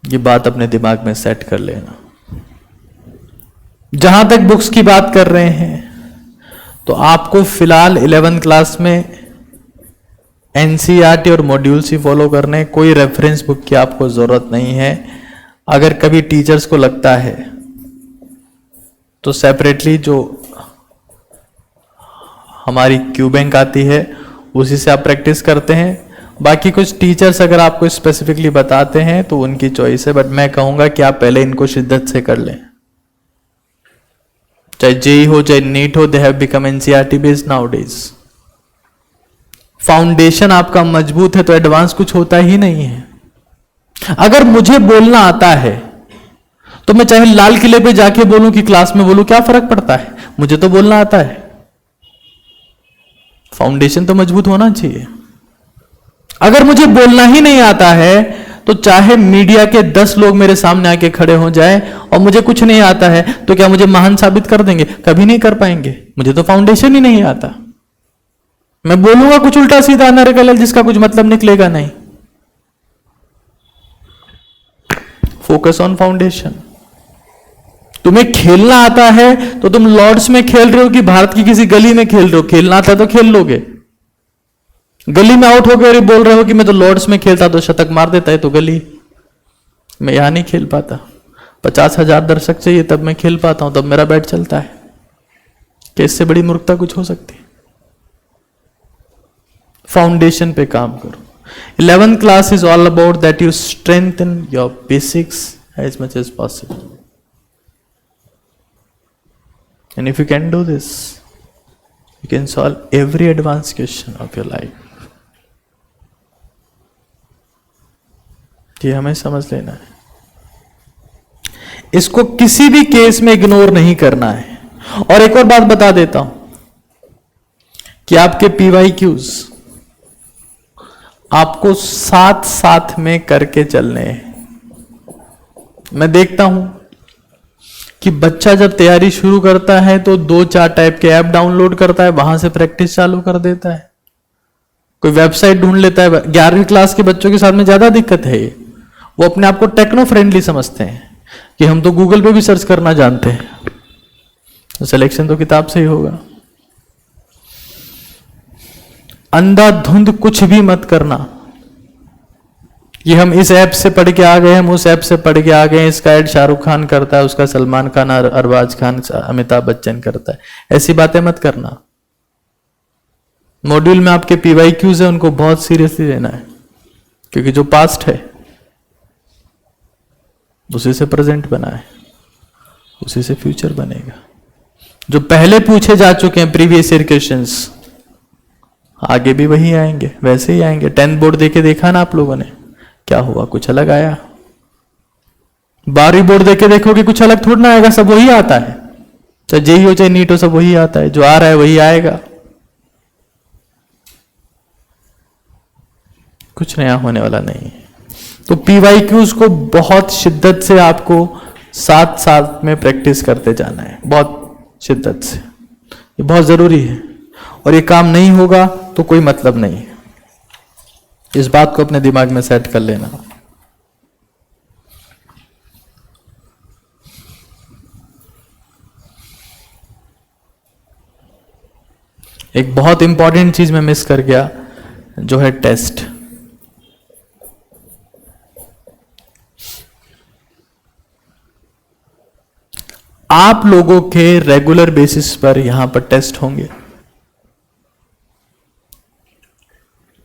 ये बात अपने दिमाग में सेट कर लेना। जहां तक बुक्स की बात कर रहे हैं, तो आपको फिलहाल 11th क्लास में एनसीईआरटी और मॉड्यूल्स ही फॉलो करने, कोई रेफरेंस बुक की आपको जरूरत नहीं है। अगर कभी टीचर्स को लगता है तो सेपरेटली जो हमारी क्यू बैंक आती है, उसी से आप प्रैक्टिस करते हैं। बाकी कुछ टीचर्स अगर आपको स्पेसिफिकली बताते हैं तो उनकी चॉइस है, बट मैं कहूंगा कि आप पहले इनको शिद्दत से कर लें। चाहे जेईई हो, चाहे नीट हो, they have become NCERT based nowadays. Foundation आपका मजबूत है तो एडवांस कुछ होता ही नहीं है। अगर मुझे बोलना आता है तो मैं चाहे लाल किले पे जाके बोलूं कि क्लास में बोलूं, क्या फर्क पड़ता है? मुझे तो बोलना आता है। फाउंडेशन तो मजबूत होना चाहिए। अगर मुझे बोलना ही नहीं आता है तो चाहे मीडिया के 10 लोग मेरे सामने आके खड़े हो जाए और मुझे कुछ नहीं आता है, तो क्या मुझे महान साबित कर देंगे? कभी नहीं कर पाएंगे। मुझे तो फाउंडेशन ही नहीं आता। मैं बोलूंगा कुछ उल्टा सीधा नरकल, जिसका कुछ मतलब निकलेगा नहीं। Focus on foundation. तुम्हें खेलना आता है तो तुम लॉर्ड्स में खेल रहे हो कि भारत की किसी गली में खेल रहे हो? खेलना आता है तो खेल लोगे। गली में आउट हो गए और बोल रहे हो कि मैं तो लॉर्ड्स में खेलता तो शतक मार देता है, तो गली में यहां नहीं खेल पाता। 50,000 दर्शक चाहिए तब मैं खेल पाता हूं, तब मेरा बैट चलता है। कि इससे बड़ी मूर्खता कुछ हो सकती है? फाउंडेशन पे काम करो। 11th class is all about that you strengthen your basics as much as possible. And if you can do this, you can solve every advanced question of your life. ये हमें समझ लेना है, इसको किसी भी केस में इग्नोर नहीं करना है। और एक और बात बता देता हूं कि आपके PYQs आपको साथ साथ में करके चलने हैं। मैं देखता हूं कि बच्चा जब तैयारी शुरू करता है तो 2-4 टाइप के ऐप डाउनलोड करता है, वहां से प्रैक्टिस चालू कर देता है, कोई वेबसाइट ढूंढ लेता है। 11वीं क्लास के बच्चों के साथ में ज्यादा दिक्कत है ये, वो अपने आप को टेक्नो फ्रेंडली समझते हैं कि हम तो गूगल पे भी सर्च करना जानते हैं, तो सिलेक्शन तो किताब से ही होगा। अंधाधुंध कुछ भी मत करना, ये हम इस ऐप से पढ़ के आ गए, हम उस ऐप से पढ़ के आ गए, इसका ऐड शाहरुख खान करता है, उसका सलमान खान, अरबाज खान, अमिताभ बच्चन करता है, ऐसी बातें मत करना। मॉड्यूल में आपके PYQs है, उनको बहुत सीरियसली लेना है, क्योंकि जो पास्ट है उसी से प्रेजेंट बना है, उसी से फ्यूचर बनेगा। जो पहले पूछे जा चुके हैं प्रीवियस ईयर क्वेश्चंस, आगे भी वही आएंगे, वैसे ही आएंगे। 10th बोर्ड देके देखा ना आप लोगों ने, क्या हुआ? कुछ अलग आया। 12वीं बोर्ड देके देखोगे कुछ अलग थोड़ा ना आएगा, सब वही आता है, चाहे जेई हो चाहे नीट हो, सब वही आता है, जो आ रहा है वही आएगा, कुछ नया होने वाला नहीं है। तो PYQs को बहुत शिद्दत से आपको साथ साथ में प्रैक्टिस करते जाना है, बहुत शिद्दत से, ये बहुत जरूरी है। और ये काम नहीं होगा तो कोई मतलब नहीं है, इस बात को अपने दिमाग में सेट कर लेना। एक बहुत इंपॉर्टेंट चीज मैं मिस कर गया, जो है टेस्ट। आप लोगों के रेगुलर बेसिस पर यहां पर टेस्ट होंगे,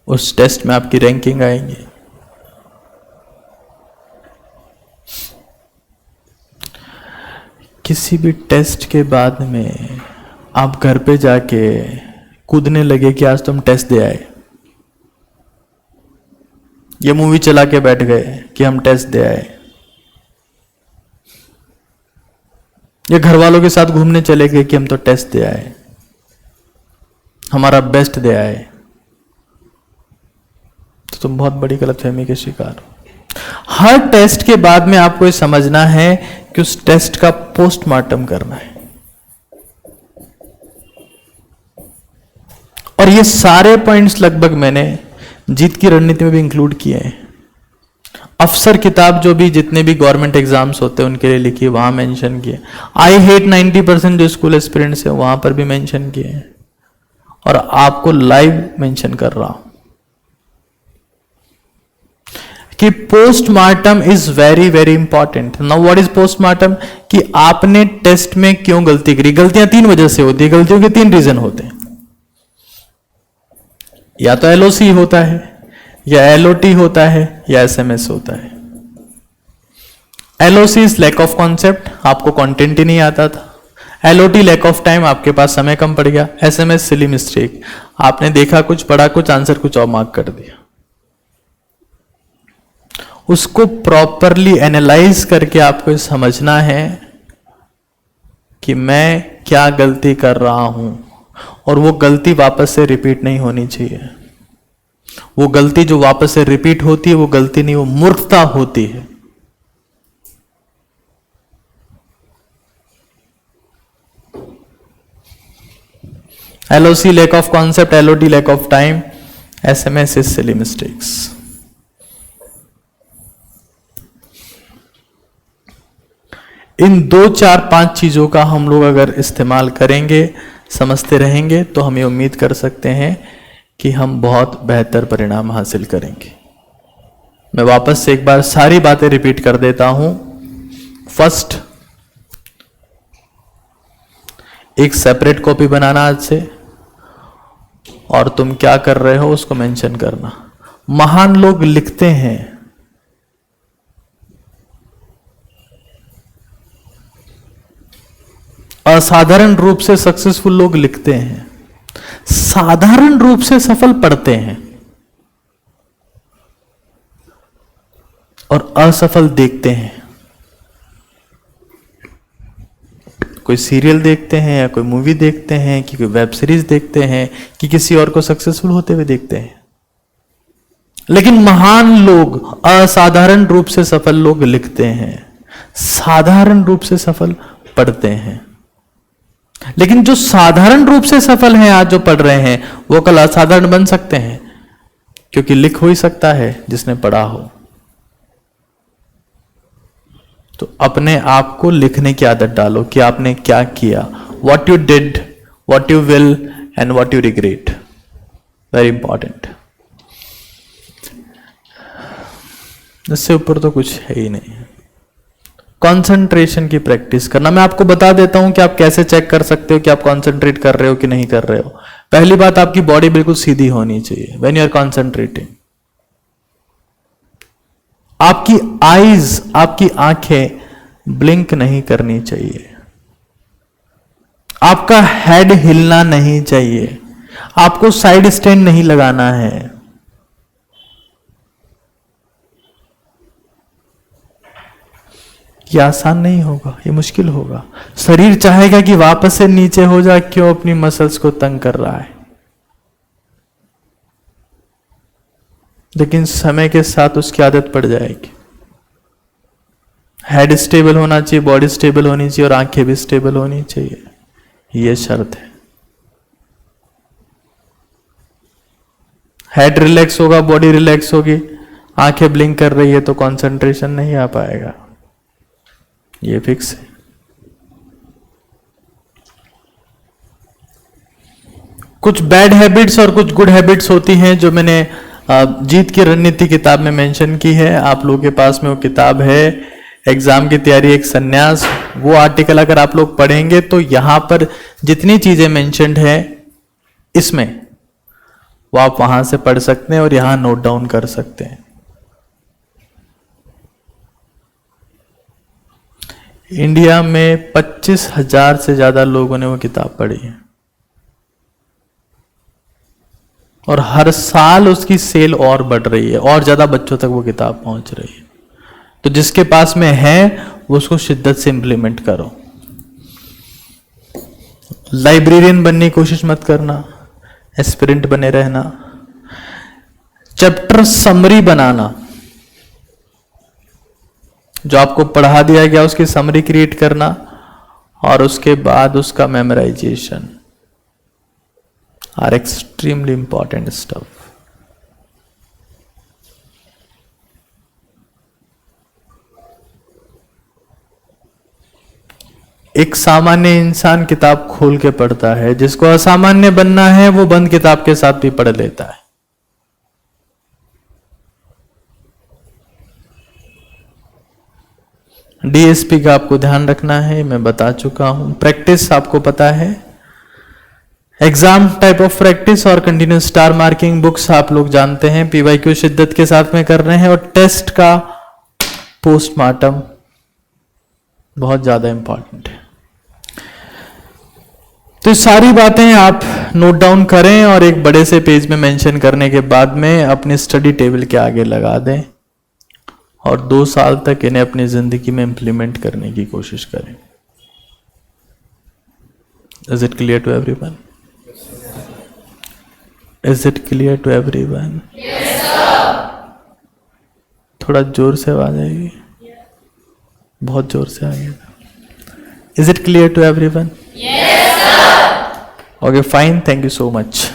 उस टेस्ट में आपकी रैंकिंग आएंगी। किसी भी टेस्ट के बाद में आप घर पे जाके कूदने लगे कि आज तुम टेस्ट दे आए, ये मूवी चला के बैठ गए कि हम टेस्ट दे आए, ये घर वालों के साथ घूमने चले गए कि हम तो टेस्ट दे आए, हमारा बेस्ट दे आए, तो तुम बहुत बड़ी गलतफहमी के शिकार हो। हर टेस्ट के बाद में आपको ये समझना है कि उस टेस्ट का पोस्टमार्टम करना है। और ये सारे पॉइंट्स लगभग मैंने जीत की रणनीति में भी इंक्लूड किए हैं। अफसर किताब जो भी जितने भी गवर्नमेंट एग्जाम्स होते हैं उनके लिए लिखी, वहां मेंशन किए। आई हेट 90% जो स्कूल एस्पिरेंट्स है वहां पर भी मेंशन किए हैं, और आपको लाइव मेंशन कर रहा हूं कि postmortem is very very important. Now what is postmortem? कि आपने टेस्ट में क्यों गलती करी। गलतियां 3 वजह से होती है, गलतियों के 3 रीजन होते हैं। या तो LOC होता है, या LOT होता है, या SMS होता है। LOC is lack of concept, आपको कंटेंट ही नहीं आता था। LOT लैक ऑफ टाइम, आपके पास समय कम पड़ गया। SMS सिली मिस्टेक, आपने देखा कुछ, पढ़ा कुछ, आंसर कुछ और मार्क कर दिया। उसको प्रॉपरली एनालाइज करके आपको समझना है कि मैं क्या गलती कर रहा हूं, और वो गलती वापस से रिपीट नहीं होनी चाहिए। वो गलती जो वापस से रिपीट होती है वो गलती नहीं, वो मूर्खता होती है। LOC lack of concept, LOT lack of time, SMS is silly mistakes. इन 2, 4, 5 चीजों का हम लोग अगर इस्तेमाल करेंगे, समझते रहेंगे, तो हम ये उम्मीद कर सकते हैं कि हम बहुत बेहतर परिणाम हासिल करेंगे। मैं वापस से एक बार सारी बातें रिपीट कर देता हूं। फर्स्ट, एक सेपरेट कॉपी बनाना आज से, और तुम क्या कर रहे हो उसको मेंशन करना। महान लोग लिखते हैं, असाधारण रूप से सक्सेसफुल लोग लिखते हैं, साधारण रूप से सफल पढ़ते हैं, और असफल देखते हैं। कोई सीरियल देखते हैं, या कोई मूवी देखते हैं, कि कोई वेब सीरीज देखते हैं, कि किसी और को सक्सेसफुल होते हुए देखते हैं। लेकिन महान लोग, असाधारण रूप से सफल लोग लिखते हैं, साधारण रूप से सफल पढ़ते हैं। लेकिन जो साधारण रूप से सफल हैं आज जो पढ़ रहे हैं, वो कल असाधारण बन सकते हैं, क्योंकि लिख हो ही सकता है जिसने पढ़ा हो। तो अपने आप को लिखने की आदत डालो कि आपने क्या किया, what you did, what you will and what you regret. Very important. इससे ऊपर तो कुछ है ही नहीं। कंसंट्रेशन की प्रैक्टिस करना। मैं आपको बता देता हूं कि आप कैसे चेक कर सकते हो कि आप कंसंट्रेट कर रहे हो कि नहीं कर रहे हो। पहली बात, आपकी बॉडी बिल्कुल सीधी होनी चाहिए व्हेन यू आर कंसंट्रेटिंग। आपकी आईज, आपकी आंखें ब्लिंक नहीं करनी चाहिए। आपका हेड हिलना नहीं चाहिए। आपको साइड स्टैंड नहीं लगाना है। ये आसान नहीं होगा, ये मुश्किल होगा। शरीर चाहेगा कि वापस से नीचे हो जाए, क्यों अपनी मसल्स को तंग कर रहा है। लेकिन समय के साथ उसकी आदत पड़ जाएगी। हेड स्टेबल होना चाहिए, बॉडी स्टेबल होनी चाहिए, और आंखें भी स्टेबल होनी चाहिए। ये शर्त है। हेड रिलैक्स होगा, बॉडी रिलैक्स होगी, आंखें ब्लिंक कर रही है, तो कंसंट्रेशन नहीं आ पाएगा। ये फिक्स है। कुछ बैड हैबिट्स और कुछ गुड हैबिट्स होती हैं, जो मैंने जीत की रणनीति किताब में मेंशन की है। आप लोगों के पास में वो किताब है, एग्जाम की तैयारी एक संन्यास। वो आर्टिकल अगर आप लोग पढ़ेंगे तो यहां पर जितनी चीजें मेंशन्ड है इसमें, वो आप वहां से पढ़ सकते हैं और यहां नोट डाउन कर सकते हैं। इंडिया में 25,000 से ज्यादा लोगों ने वो किताब पढ़ी है, और हर साल उसकी सेल और बढ़ रही है, और ज्यादा बच्चों तक वो किताब पहुंच रही है। तो जिसके पास में है वो उसको शिद्दत से इंप्लीमेंट करो। लाइब्रेरियन बनने की कोशिश मत करना, एस्पिरेंट बने रहना। चैप्टर समरी बनाना, जो आपको पढ़ा दिया गया उसकी समरी क्रिएट करना, और उसके बाद उसका memorisation are extremely important stuff. एक सामान्य इंसान किताब खोल के पढ़ता है, जिसको असामान्य बनना है वो बंद किताब के साथ भी पढ़ लेता है। डीएसपी का आपको ध्यान रखना है, मैं बता चुका हूं। प्रैक्टिस आपको पता है, एग्जाम टाइप ऑफ प्रैक्टिस और कंटिन्यूस स्टार मार्किंग बुक्स आप लोग जानते हैं। पीवाईक्यू शिद्दत के साथ में कर रहे हैं, और टेस्ट का पोस्टमार्टम बहुत ज्यादा इंपॉर्टेंट है। तो सारी बातें आप नोट डाउन करें, और एक बड़े से पेज में मेंशन करने के बाद में अपने स्टडी टेबल के आगे लगा दें, और 2 साल तक इन्हें अपनी जिंदगी में इंप्लीमेंट करने की कोशिश करें। Is it clear to everyone? Is it clear to everyone? थोड़ा जोर से आवाज आएगी, बहुत जोर से आएगा। Is it clear to everyone? Okay fine, thank you so much.